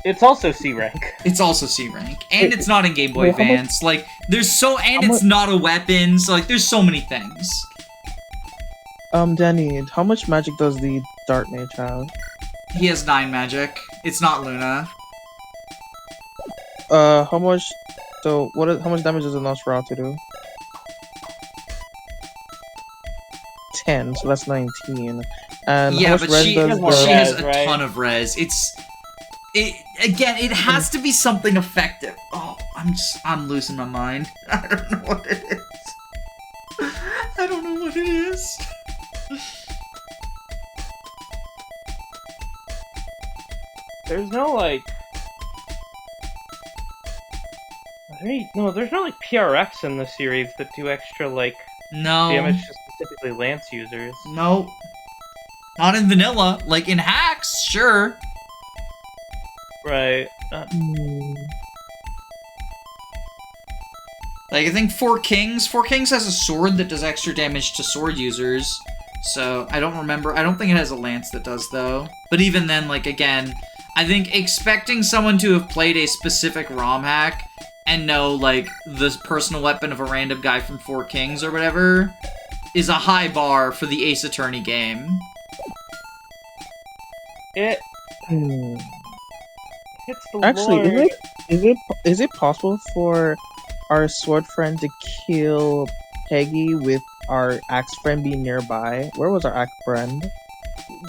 It's also C rank. it's also C rank, and Wait, it's not in Game Boy wait, how much- Advance. Like, there's so, and how it's not a weapon. So like, there's so many things. Danny, how much magic does the dark mage have? He has 9 magic. It's not Luna. How much? So how much damage does a Nosferatu do? 10, so that's 19. And Yeah, how much but res she does more she the... has res, a right? ton of res. It has to be something effective. Oh, I'm losing my mind. I don't know what it is. I don't know what it is. There's no like. There's no like PRFs in the series that do extra like No. damage to specifically Lance users. Nope. Not in vanilla. Like in hacks, sure. Right. Like I think Four Kings has a sword that does extra damage to sword users. So I don't remember. I don't think it has a lance that does though. But even then, like again, I think expecting someone to have played a specific ROM hack and know like the personal weapon of a random guy from Four Kings or whatever is a high bar for the Ace Attorney game. It Hmm. hits the Actually, Lord. is it possible for our sword friend to kill Peggy with our axe friend being nearby? Where was our axe friend?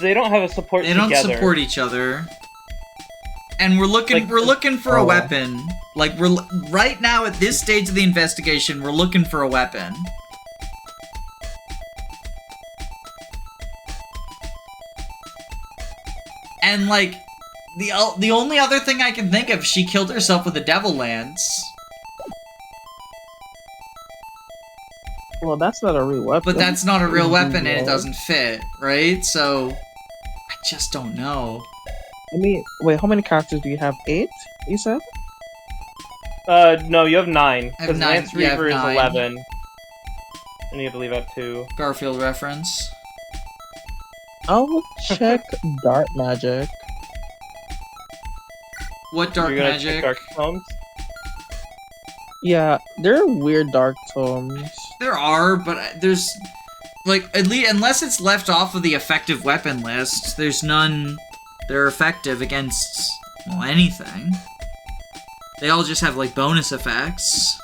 They don't have a support They don't together. support each other. And we're looking Like, for a oh. weapon. Like right now at this stage of the investigation, we're looking for a weapon. And like the only other thing I can think of, she killed herself with a devil lance. Well, that's not a real weapon. But that's not a real weapon and it Yeah. doesn't fit, right? So I just don't know. I mean, wait, how many characters do you have? 8? You said? No, you have 9. I have Because 9, Lance yeah, I have Reaver is 9. 11. And you have to leave out 2. Garfield reference. I'll check dark magic. What dark You're gonna magic? check Dark Tomes? Yeah, there are weird dark tomes. There are, but there's like at least unless it's left off of the effective weapon list, there's none that are effective against anything. They all just have like bonus effects.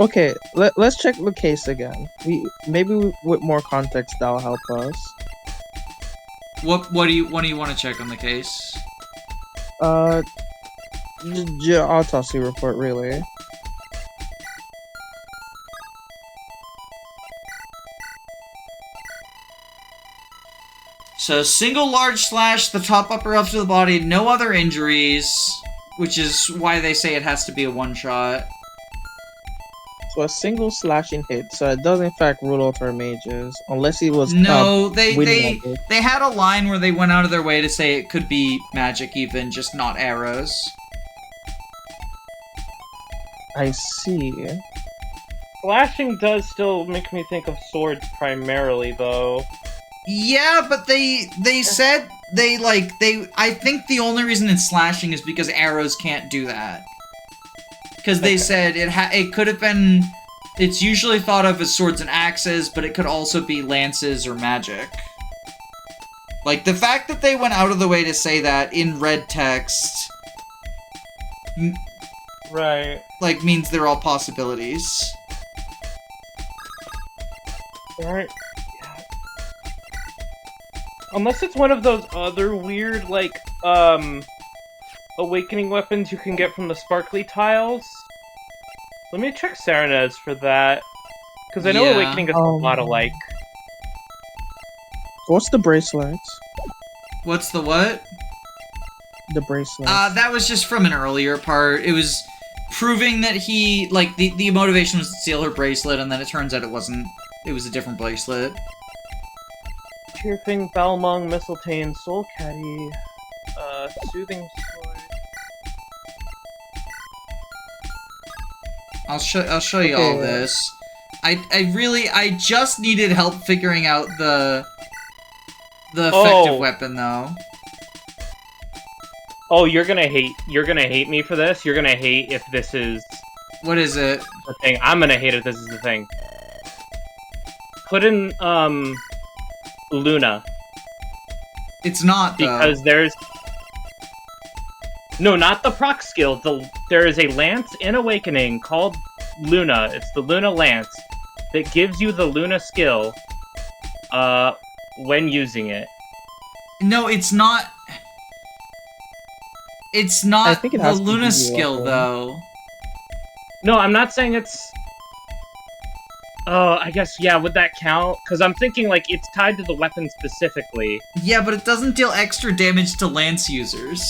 Okay, let's check the case again. Maybe with more context that'll help us. What do you want to check on the case? Autopsy report, really. So single large slash, the top upper left of the body, no other injuries, which is why they say it has to be a one shot. So a single slashing hit, so it does in fact rule out our mages, unless he was No, they winning magic. had a line where they went out of their way to say it could be magic even, just not arrows. I see. Slashing does still make me think of swords primarily, though. Yeah, but they said I think the only reason it's slashing is because arrows can't do that. Because they said it could have been, it's usually thought of as swords and axes, but it could also be lances or magic. Like, the fact that they went out of the way to say that in red text, Right. like, means they're all possibilities. Alright. Yeah. Unless it's one of those other weird, like, awakening weapons you can get from the sparkly tiles. Let me check Serenez for that. Because I know Yeah. Awakening is a lot alike. What's the bracelet? What's the what? The bracelet. That was just from an earlier part. It was proving that he, like, the motivation was to steal her bracelet, and then it turns out it wasn't. It was a different bracelet. Chirping, Balmung, Mistletoe, Soul Caddy, Soothing Sword. I'll show you all this. I just needed help figuring out the effective weapon though. Oh, you're gonna hate me for this. You're gonna hate if this is What is it? the thing. I'm gonna hate if this is the thing. Put in Luna. It's not though. Because there's no, not the proc skill. There is a lance in Awakening called Luna. It's the Luna Lance that gives you the Luna skill when using it. No, it's not. It's not I think it the has to Luna be skill weapon. though. No, I'm not saying it's. Oh, I guess yeah. Would that count? Because I'm thinking like it's tied to the weapon specifically. Yeah, but it doesn't deal extra damage to lance users.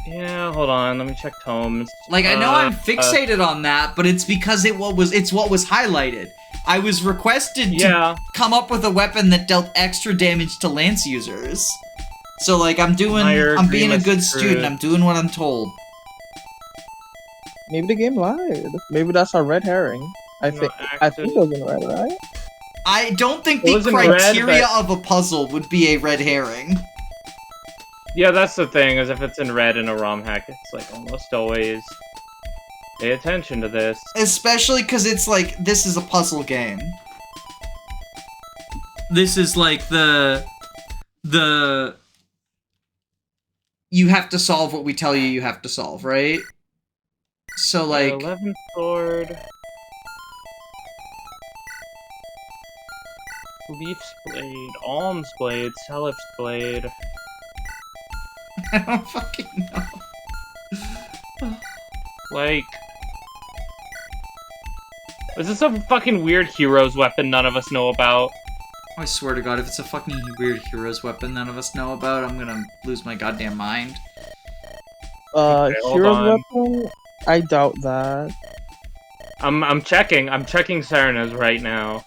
Yeah, hold on. Let me check tomes. Like I know I'm fixated on that, but it's because it's what was highlighted. I was requested to come up with a weapon that dealt extra damage to lance users. So like I'm being a good student. I'm doing what I'm told. Maybe the game lied. Maybe that's a red herring. I think it was in red, right? I don't think It the was in red, criteria but- of a puzzle would be a red herring. Yeah, that's the thing. Is if it's in red in a ROM hack, it's like almost always pay attention to this. Especially because it's like, this is a puzzle game. This is like the... You have to solve what we tell you have to solve, right? So like... 11th sword. Leaf's blade, Alm's blade, Selif's blade. I don't fucking know. Like... Is this a fucking weird hero's weapon none of us know about? I swear to God, if it's a fucking weird hero's weapon none of us know about, I'm gonna lose my goddamn mind. Okay, hold Hero's on. weapon? I doubt that. I'm checking Serena's right now.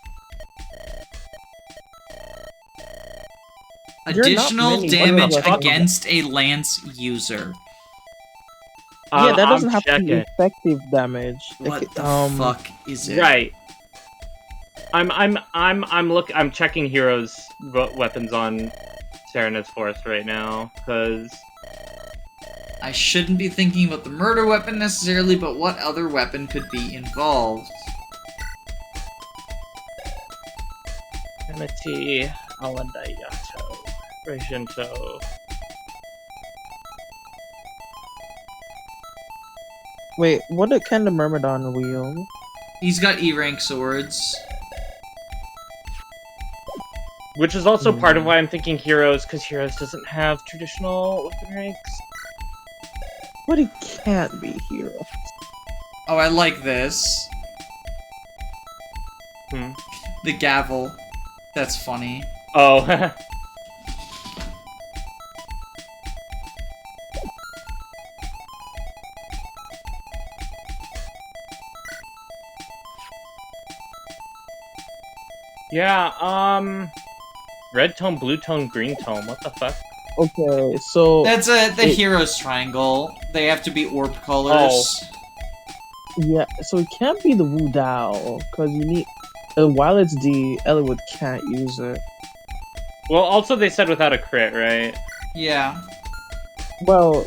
There are not Additional many damage weapons. against a lance user. Yeah, that doesn't I'm have to be checking. effective damage. What If it- the fuck is it? Right. I'm checking heroes weapons on Serena's Forest right now, because I shouldn't be thinking about the murder weapon necessarily, but what other weapon could be involved? Amity, Alandayato, Reginto. Wait, what can the Myrmidon wield? He's got E-rank swords. Which is also part of why I'm thinking heroes, because heroes doesn't have traditional weapon ranks. But it can't be hero. Oh, I like this. The gavel. That's funny. Oh. Yeah, red tone, blue tone, green tone, what the fuck? Okay, so That's the hero's triangle. They have to be orb colors. yeah, so it can't be the Wu Dao because you need. While it's D, Eliwood can't use it. Well, also they said without a crit, right? Yeah. Well,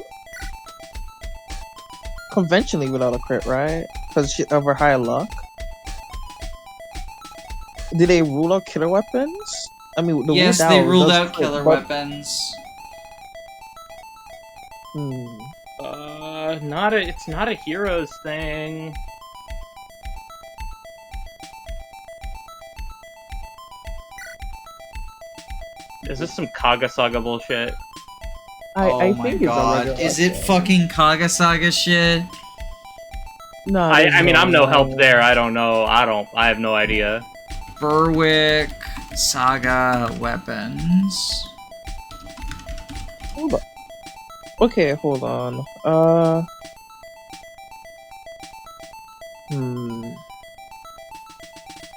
conventionally without a crit, right? Because of her high luck. Did they rule out killer weapons? I mean, the Yes, Wu Dao they ruled does out crit, killer but- weapons. It's not a heroes thing. Is this some Kagasaga bullshit? I my think God. it's a Is it fucking Kagasaga shit? No, I mean, I'm no help there. I don't know. I have no idea. Berwick Saga weapons. Hold on. Okay, hold on.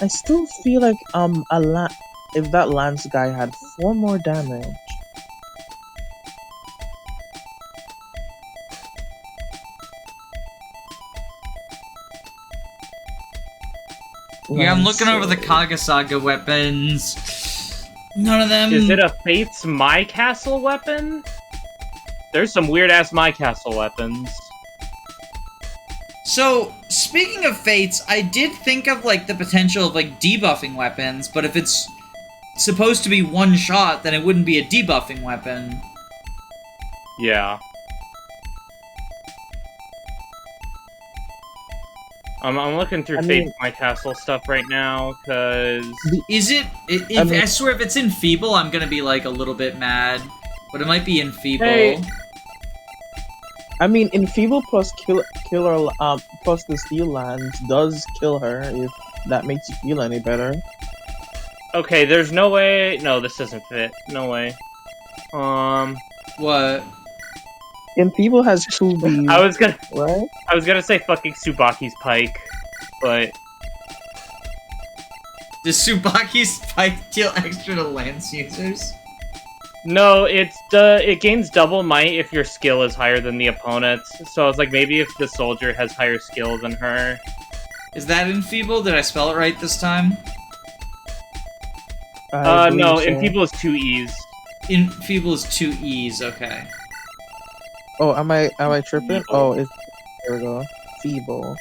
I still feel like if that Lance guy had 4 more damage. Yeah, I'm looking over the Kagasaga weapons. None of them... Is it a Fate's My Castle weapon? There's some weird-ass My Castle weapons. So, speaking of Fates, I did think of, like, the potential of, like, debuffing weapons, but if it's supposed to be one shot, then it wouldn't be a debuffing weapon. Yeah. I'm looking through Fate's My Castle stuff right now, because... Is it... I swear, if it's Enfeeble, I'm gonna be, like, a little bit mad. But it might be Enfeeble. Hey. I mean, Enfeeble plus killer plus the Steel Lands does kill her, if that makes you feel any better. Okay, there's no way... No, this doesn't fit. No way. What? Enfeeble has 2B, I was gonna say fucking Tsubaki's Pike, but... Does Tsubaki's Spike deal extra to Lance users? No, it gains double might if your skill is higher than the opponent's. So I was like, maybe if the soldier has higher skill than her. Is that Enfeeble? Did I spell it right this time? No, Enfeeble is 2 E's. Enfeeble is 2 E's, okay. Oh, am I tripping? Oh, it's... There we go. Feeble.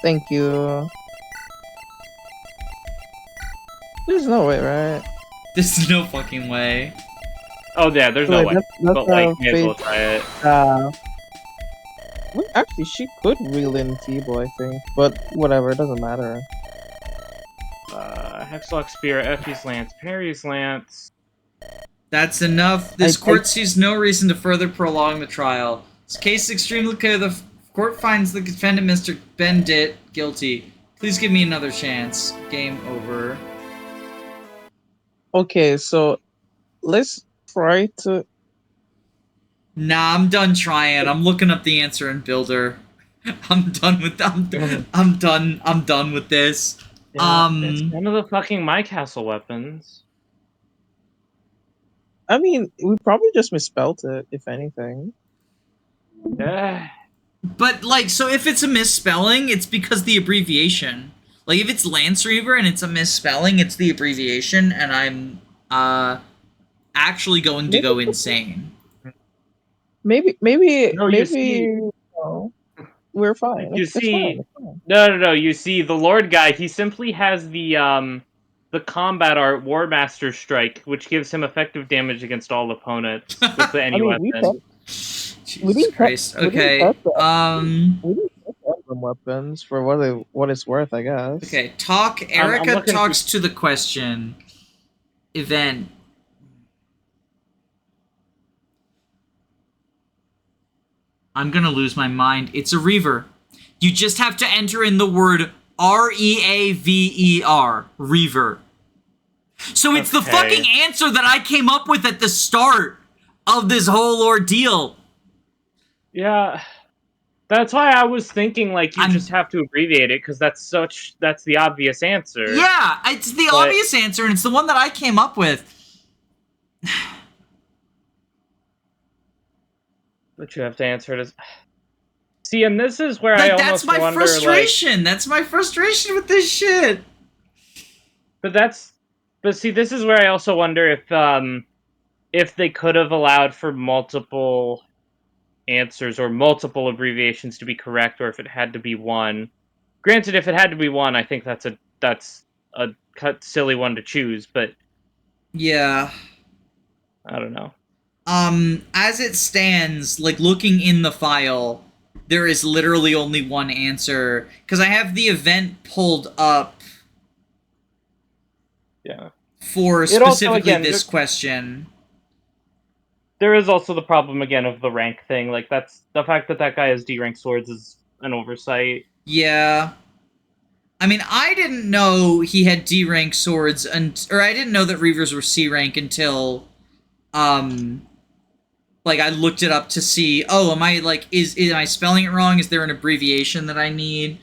Thank you. There's no way, right? There's no fucking way. Oh yeah, there's no way. But like, may as well try it. Well, actually, she could reel in Feeble, I think. But whatever, it doesn't matter. Hexlock Spear, Effie's Lance, Parry's Lance. That's enough. This court sees no reason to further prolong the trial. This case is extremely clear. The court finds the defendant, Mr. Bendit, guilty. Please give me another chance. Game over. Okay, so let's try to... Nah, I'm done trying. I'm looking up the answer in Builder. I'm done with I'm done with this. Yeah, it's one of the fucking My Castle weapons. I mean, we probably just misspelt it, if anything. Yeah. But, like, so if it's a misspelling, it's because the abbreviation. Like, if it's Lance Reaver and it's a misspelling, it's the abbreviation, and I'm, actually going to go insane. Maybe, No, we're fine. You It's see, fine. no. You see, the Lord guy, he simply has the combat art War Master Strike, which gives him effective damage against all opponents with any weapon. Jesus Christ. Okay. We didn't test Emblem weapons for what it's worth, I guess. Okay. Erica talks to the question. Event. I'm gonna lose my mind. It's a reaver. You just have to enter in the word R-E-A-V-E-R. Reaver. So it's the fucking answer that I came up with at the start of this whole ordeal. Yeah. That's why I was thinking, like, you just have to abbreviate it, because that's the obvious answer. Yeah, it's the obvious answer, and it's the one that I came up with. But you have to answer it as... See, and this is where I almost wonder, that's my frustration! That's my frustration with this shit! But see, this is where I also wonder if they could have allowed for multiple answers or multiple abbreviations to be correct, or if it had to be one. Granted, if it had to be one, I think that's a silly one to choose, but... Yeah. I don't know. As it stands, like, looking in the file, there is literally only one answer, because I have the event pulled up. Yeah. For specifically this question. There is also the problem, again, of the rank thing. Like, that's... The fact that guy has D-rank swords is an oversight. Yeah. I mean, I didn't know he had D-rank swords, or I didn't know that Reavers were C-rank until, like, I looked it up to see, oh, am I, like, am I spelling it wrong? Is there an abbreviation that I need?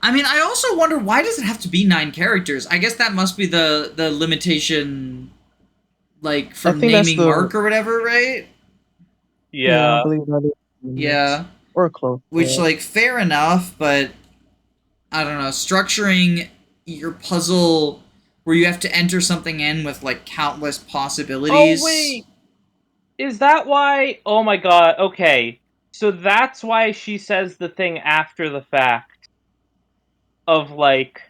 I mean, I also wonder, why does it have to be 9 characters? I guess that must be the limitation, like, from naming mark or whatever, right? Yeah. I believe that is. Yeah. Or close. Which, like, fair enough, but... I don't know, structuring your puzzle where you have to enter something in with like countless possibilities. Oh wait, is that why? Oh my god. Okay, so that's why she says the thing after the fact of like,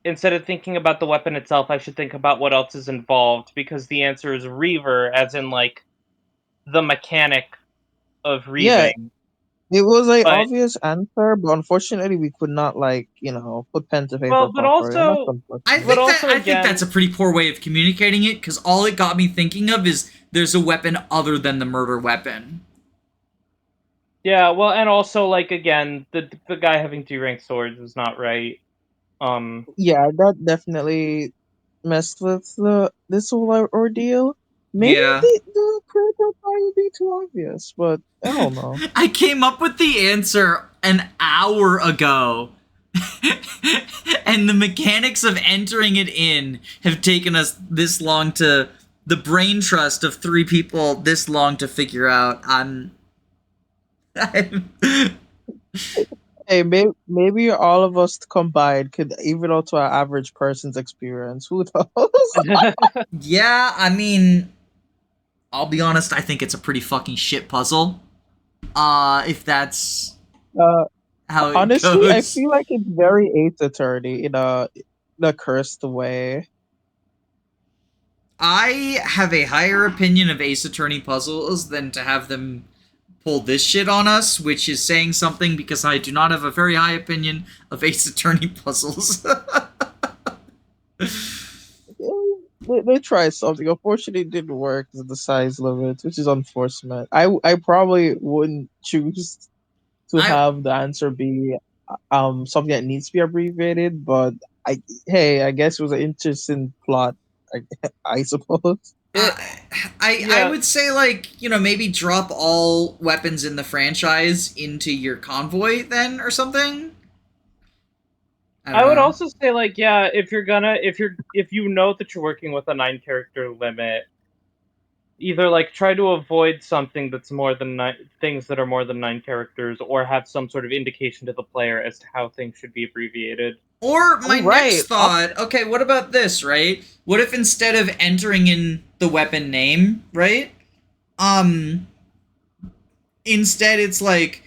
instead of thinking about the weapon itself, I should think about what else is involved, because the answer is reaver, as in like the mechanic of Yeah, reaving. it was a But obvious answer, but unfortunately, we could not like put pen to paper well, but properly, and that's also, unfortunate. I think again, that's a pretty poor way of communicating it, because all it got me thinking of is there's a weapon other than the murder weapon. yeah. Well, and also like again, the guy having 2 rank swords is not right. Yeah, that definitely messed with this whole ordeal. Maybe Yeah. the critical part would be too obvious, but I don't know. I came up with the answer an hour ago. And the mechanics of entering it in have taken us this long to the brain trust of 3 people this long to figure out. I'm Hey, maybe all of us combined could even out to our average person's experience. Who knows? yeah, I mean, I'll be honest, I think it's a pretty fucking shit puzzle. If that's uh, how it Honestly, I goes. feel like it's very Ace Attorney in a cursed way. I have a higher opinion of Ace Attorney puzzles than to have them pull this shit on us, which is saying something because I do not have a very high opinion of Ace Attorney puzzles. They tried something. Unfortunately, it didn't work with the size limit, which is unfortunate. I probably wouldn't choose to I have the answer be something that needs to be abbreviated, but I guess it was an interesting plot. I, I suppose. it, I yeah, would say, like, you know, maybe drop all weapons in the franchise into your convoy then or something. I don't I would know. also say like, yeah, if you know that you're working with a 9 character limit, either like try to avoid something that's more than things that are more than 9 characters, or have some sort of indication to the player as to how things should be abbreviated. Or my All next right. thought, okay, what about this, right? What if instead of entering in the weapon name, right? Um instead it's like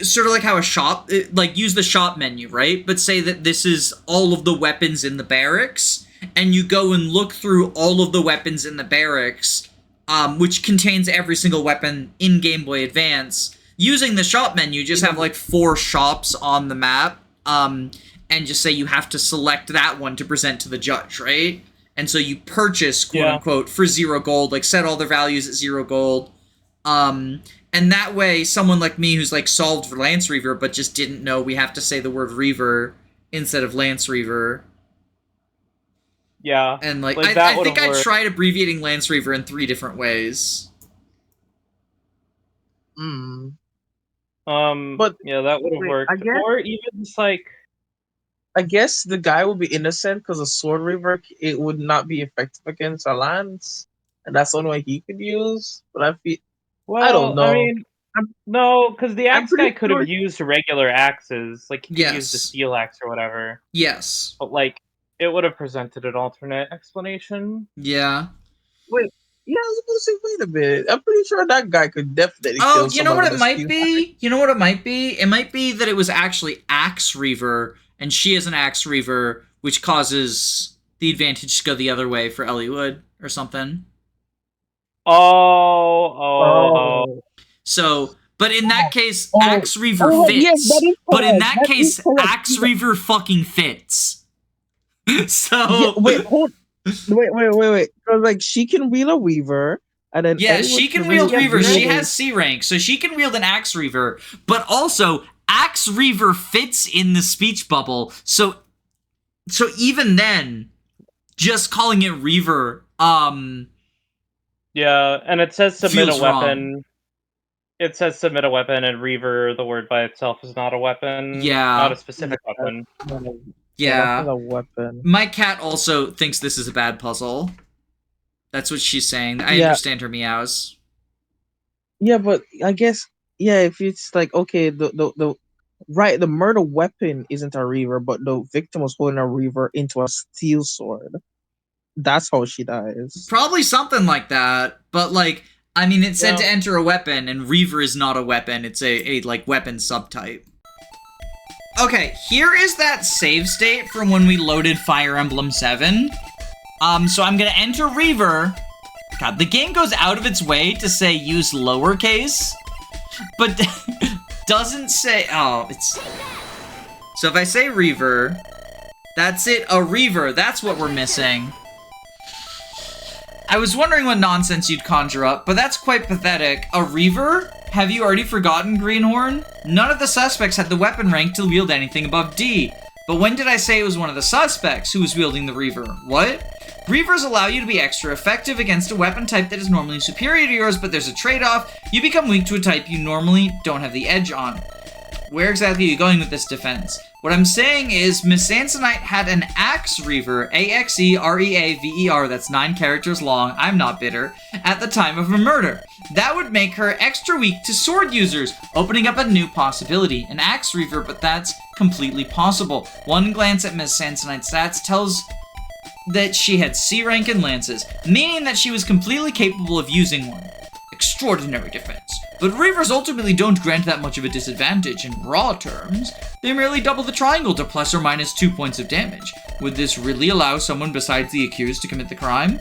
sort of like how a shop, like use the shop menu, right? But say that this is all of the weapons in the barracks, and you go and look through all of the weapons in the barracks, which contains every single weapon in Game Boy Advance. Using the shop menu, just have like 4 shops on the map, and just say you have to select that one to present to the judge, right? And so you purchase, quote unquote, for 0 gold, like set all their values at 0 gold. And that way, someone like me who's like solved for Lance Reaver but just didn't know we have to say the word Reaver instead of Lance Reaver. Yeah, And like that I think I worked. tried abbreviating Lance Reaver in 3 different ways. Mm. But Yeah, that would have wait, I worked. guess Or even just like, I guess the guy would be innocent because a sword reaver it would not be effective against a lance, and that's the only way he could use. But I don't well, I know. mean, I'm no, because the I'm axe pretty guy could have sure. used regular axes, like he could use the Yes. steel axe or whatever. Yes. But like, it would have presented an alternate explanation. Yeah. Wait, yeah, I was gonna say, wait a minute. I'm pretty sure that guy could definitely Oh, kill you know someone what with it a might steel. be? You know what it might be? It might be that it was actually Axe Reaver, and she is an Axe Reaver, which causes the advantage to go the other way for Ellie Wood or something. Oh. Oh, So, but in that case, oh, Axe Reaver oh, yes, that fits. is But in correct. that That is case, correct. Axe Reaver fucking fits. Yeah, So, wait. Because like she can wheel a weaver, and then yeah, she Elwood can can wield Yes, Reaver. yes. She wield a. has C rank, so she can wield an Axe Reaver. But also, Axe Reaver fits in the speech bubble. So even then, just calling it Reaver, Yeah, and it says submit a feels wrong. weapon. It says submit a weapon, and reaver, the word by itself, is not a weapon, not a Yeah, specific weapon. Yeah, that's yeah. not a weapon. My cat also thinks this is a bad puzzle. That's what she's saying. I Yeah, understand her meows. yeah, but I guess if it's like okay, the Right, the murder weapon isn't a reaver, but the victim was holding a reaver into a steel sword. That's how she dies. Probably something like that, but like, I mean, it said Yeah. to enter a weapon, and reaver is not a weapon, it's a like weapon subtype. Okay, here is that save state from when we loaded Fire Emblem 7. So I'm gonna enter reaver. God, the game goes out of its way to say use lowercase, but doesn't say, oh, it's... So if I say reaver, that's it, a reaver, that's what we're missing. I was wondering what nonsense you'd conjure up, but that's quite pathetic. A reaver? Have you already forgotten, Greenhorn? None of the suspects had the weapon rank to wield anything above D. But when did I say it was one of the suspects who was wielding the reaver? What? Reavers allow you to be extra effective against a weapon type that is normally superior to yours, but there's a trade-off. You become weak to a type you normally don't have the edge on. Where exactly are you going with this defense? What I'm saying is, Miss Samsonite had an axe reaver, A-X-E-R-E-A-V-E-R, that's 9 characters long, I'm not bitter, at the time of her murder. That would make her extra weak to sword users, opening up a new possibility. An axe reaver, but that's completely possible. One glance at Miss Samsonite's stats tells that she had C rank in lances, meaning that she was completely capable of using one. Extraordinary defense. But reavers ultimately don't grant that much of a disadvantage in raw terms. They merely double the triangle to plus or minus 2 points of damage. Would this really allow someone besides the accused to commit the crime?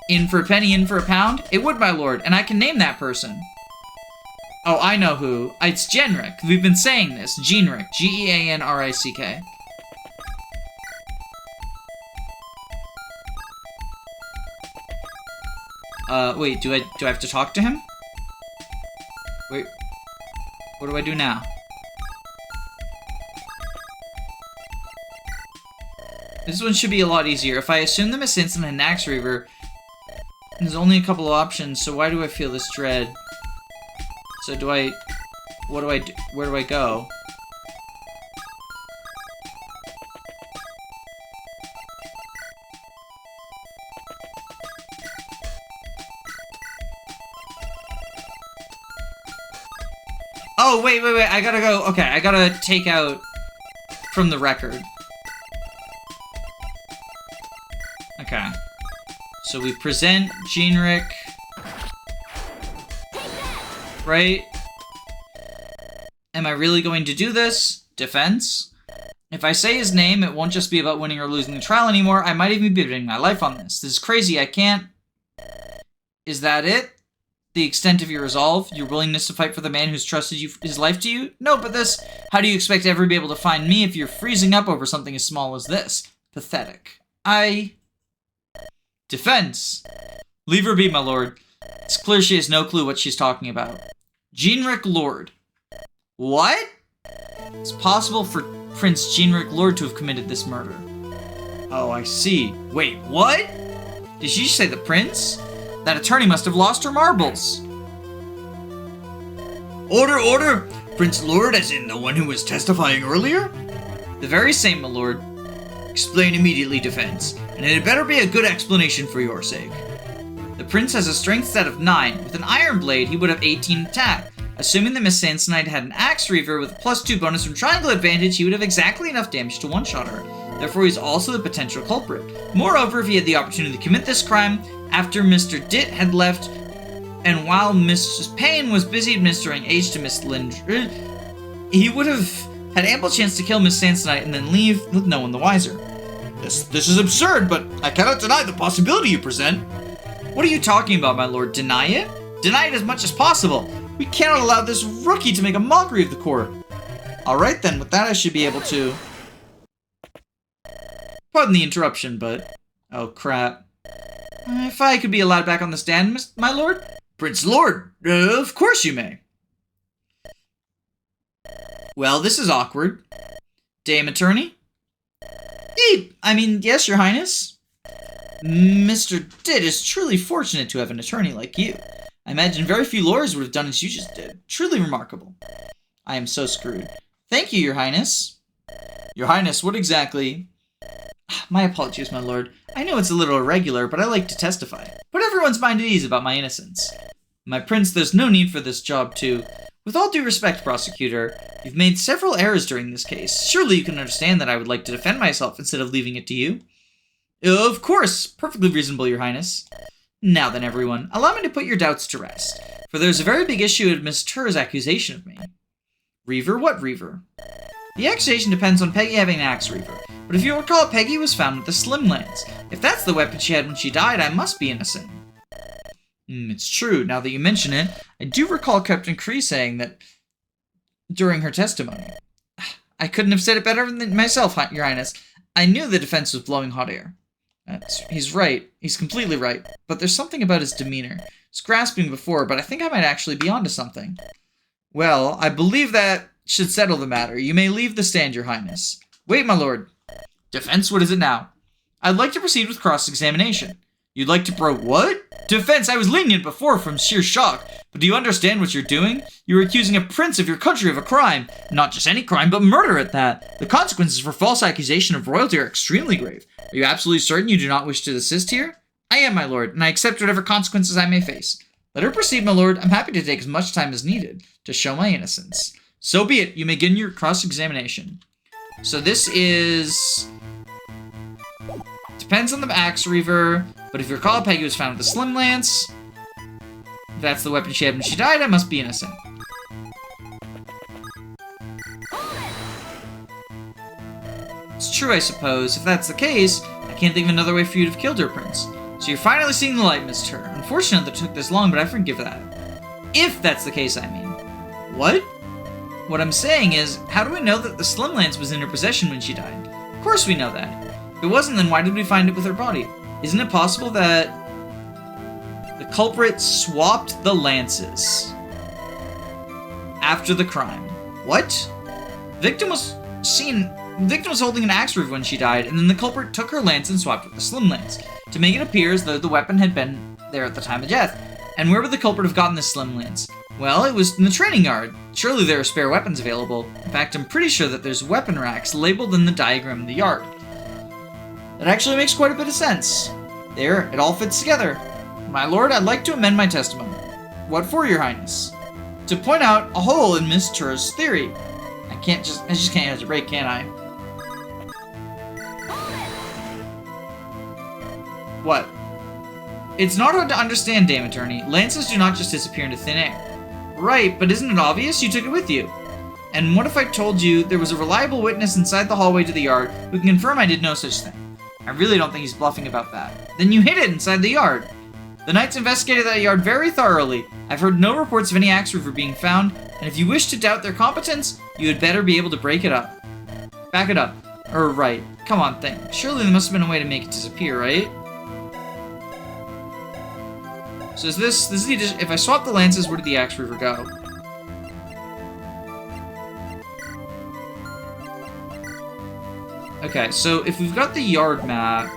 In for a penny, in for a pound? It would, my lord, and I can name that person. Oh, I know who. It's Genrick. We've been saying this. Genrick. G-E-A-N-R-I-C-K. Wait, do I have to talk to him? Wait, what do I do now? This one should be a lot easier. If I assume the Miss Instant and Axe Reaver, there's only a couple of options, so why do I feel this dread? So what do I do? Where do I go? Oh, wait, I gotta go. Okay, I gotta take out from the record. Okay. So we present Genrick. Right? Am I really going to do this? Defense? If I say his name, it won't just be about winning or losing the trial anymore. I might even be betting my life on this. This is crazy. I can't... Is that it? The extent of your resolve? Your willingness to fight for the man who's trusted his life to you? No, but this... How do you expect to ever be able to find me if you're freezing up over something as small as this? Pathetic. Defense. Leave her be, my lord. It's clear she has no clue what she's talking about. Genrick Lord. What? It's possible for Prince Genrick Lord to have committed this murder. Oh, I see. Wait, what? Did she say the prince? That attorney must have lost her marbles. Order, order! Prince Lord, as in the one who was testifying earlier? The very same, my lord. Explain immediately, defense, and it had better be a good explanation for your sake. The prince has a strength stat of 9. With an iron blade, he would have 18 attack. Assuming that Miss Samsonite had an axe reaver with a +2 bonus from triangle advantage, he would have exactly enough damage to one-shot her. Therefore, he's also the potential culprit. Moreover, if he had the opportunity to commit this crime after Mr. Ditt had left, and while Mrs. Payne was busy administering age to Miss Lindred, he would have had ample chance to kill Miss Samsonite and then leave with no one the wiser. This is absurd, but I cannot deny the possibility you present. What are you talking about, my lord? Deny it? Deny it as much as possible. We cannot allow this rookie to make a mockery of the court. Alright then, with that I should be able to... Pardon the interruption, but... Oh, crap. If I could be allowed back on the stand, my lord? Prince Lord, of course you may. Well, this is awkward. Dame Attorney? Yes, your highness. Mr. Ditt is truly fortunate to have an attorney like you. I imagine very few lawyers would have done as you just did. Truly remarkable. I am so screwed. Thank you, your highness. Your highness, what exactly... My apologies, my lord. I know it's a little irregular, but I like to testify. Put everyone's mind at ease about my innocence. My prince, there's no need for this job to... With all due respect, Prosecutor, you've made several errors during this case. Surely you can understand that I would like to defend myself instead of leaving it to you. Of course, perfectly reasonable, Your Highness. Now then, everyone, allow me to put your doubts to rest, for there's a very big issue with Miss Tur's accusation of me. Reaver? What Reaver? The accusation depends on Peggy having an axe Reaver, but if you recall, Peggy was found with the Slim Lance. If that's the weapon she had when she died, I must be innocent. It's true, now that you mention it. I do recall Captain Cree saying that during her testimony. I couldn't have said it better than myself, Your Highness. I knew the defense was blowing hot air. He's right. He's completely right. But there's something about his demeanor. He's grasping before, but I think I might actually be onto something. Well, I believe that should settle the matter. You may leave the stand, Your Highness. Wait, my lord. Defense, what is it now? I'd like to proceed with cross-examination. You'd like to what? Defense, I was lenient before from sheer shock, but do you understand what you're doing? You're accusing a prince of your country of a crime. Not just any crime, but murder at that. The consequences for false accusation of royalty are extremely grave. Are you absolutely certain you do not wish to assist here? I am, my lord, and I accept whatever consequences I may face. Let her proceed, my lord. I'm happy to take as much time as needed to show my innocence. So be it. You may begin your cross-examination. So this is... Depends on the axe Reaver, but if you recall, Peggy was found with the Slim Lance. If that's the weapon she had when she died, I must be innocent. It's true, I suppose. If that's the case, I can't think of another way for you to have killed her, Prince. So you're finally seeing the light, Miss Tur. Unfortunate that it took this long, but I forgive that. If that's the case, I mean. What? What I'm saying is, how do we know that the Slim Lance was in her possession when she died? Of course we know that. If it wasn't, then why did we find it with her body? Isn't it possible that the culprit swapped the lances after the crime? What? Victim was holding an axe Reaver when she died, and then the culprit took her lance and swapped with the Slim Lance to make it appear as though the weapon had been there at the time of death. And where would the culprit have gotten this Slim Lance? Well, it was in the training yard. Surely there are spare weapons available. In fact, I'm pretty sure that there's weapon racks labeled in the diagram in the yard. That actually makes quite a bit of sense. There, it all fits together. My lord, I'd like to amend my testimony. What for, Your Highness? To point out a hole in Miss Tur's theory. I just can't have a break, can I? What? It's not hard to understand, Dame Attorney. Lances do not just disappear into thin air. Right, but isn't it obvious? You took it with you. And what if I told you there was a reliable witness inside the hallway to the yard who can confirm I did no such thing? I really don't think he's bluffing about that. Then you hid it inside the yard. The Knights investigated that yard very thoroughly. I've heard no reports of any axe Reaver being found, and if you wish to doubt their competence, you had better be able to break it up. Back it up. Right. Come on, think. Surely there must have been a way to make it disappear, right? So is this is the addition. If I swap the lances, where did the axe Reaver go? Okay, so if we've got the yard map...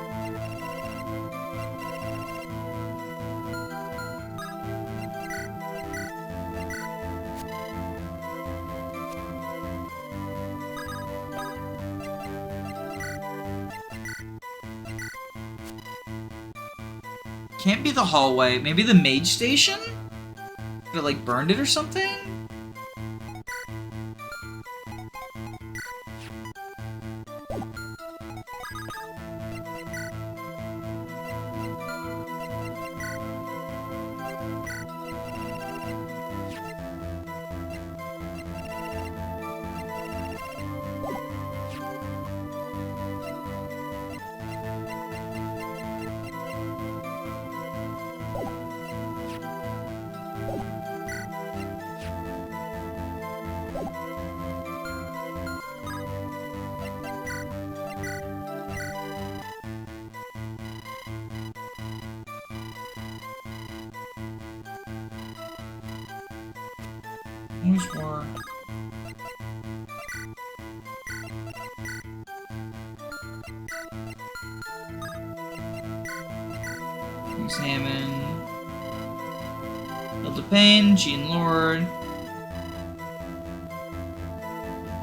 Can't be the hallway. Maybe the mage station? Could it, like, burned it or something? Where's more? Examine. Hilda Payne, Jean Lord.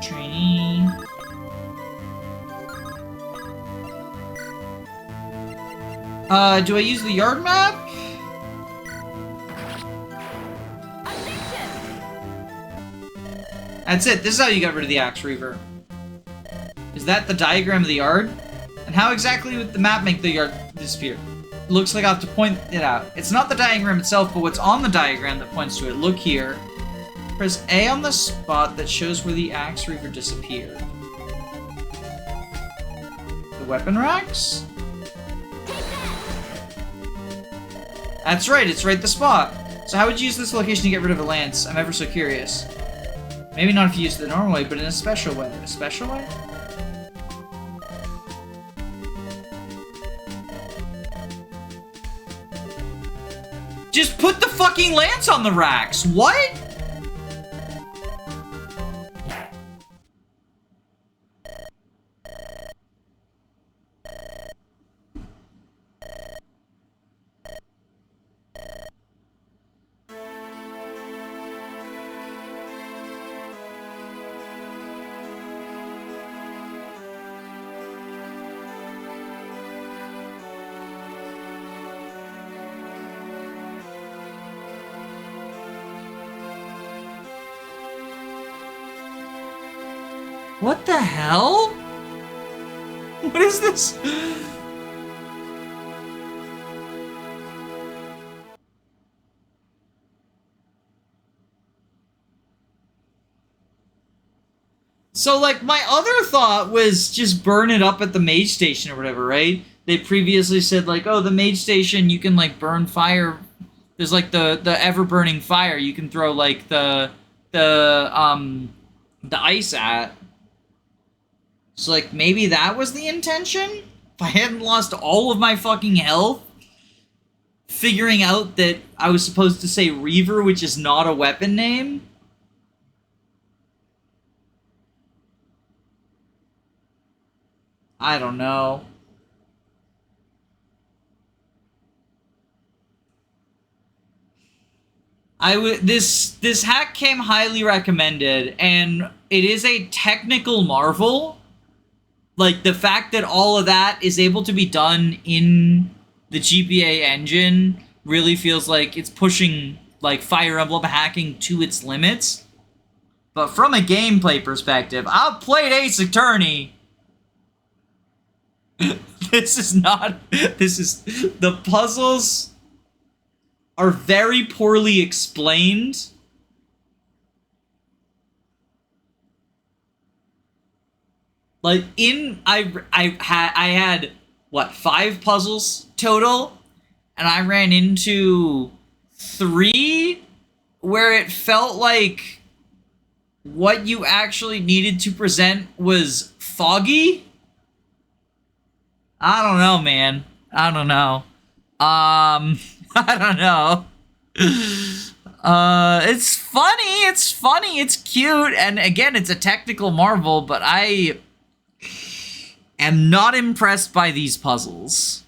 Trainee. Do I use the yard map? That's it. This is how you got rid of the axe reaver. Is that the diagram of the yard? And how exactly would the map make the yard disappear? It looks like I have to point it out. It's not the diagram itself, but what's on the diagram that points to it. Look here. Press A on the spot that shows where the axe reaver disappeared. The weapon racks? That's right, it's right at the spot. So how would you use this location to get rid of a lance? I'm ever so curious. Maybe not if you use it the normal way, but in a special way. A special way? Just put the fucking lance on the racks! What? What the hell? What is this? So, like, my other thought was just burn it up at the mage station or whatever, right? They previously said, like, oh, the mage station, you can, like, burn fire. There's, like, the ever-burning fire you can throw, like, the ice at. So, like, maybe that was the intention? If I hadn't lost all of my fucking health, figuring out that I was supposed to say Reaver, which is not a weapon name? I don't know. This hack came highly recommended, and it is a technical marvel. Like, the fact that all of that is able to be done in the GBA engine really feels like it's pushing, like, Fire Emblem hacking to its limits. But from a gameplay perspective, I've played Ace Attorney. The puzzles are very poorly explained. Like, I had, what, 5 puzzles total? And I ran into 3 where it felt like what you actually needed to present was foggy? I don't know, man. I don't know. I don't know. It's funny, it's cute, and again, it's a technical marvel, but I am not impressed by these puzzles.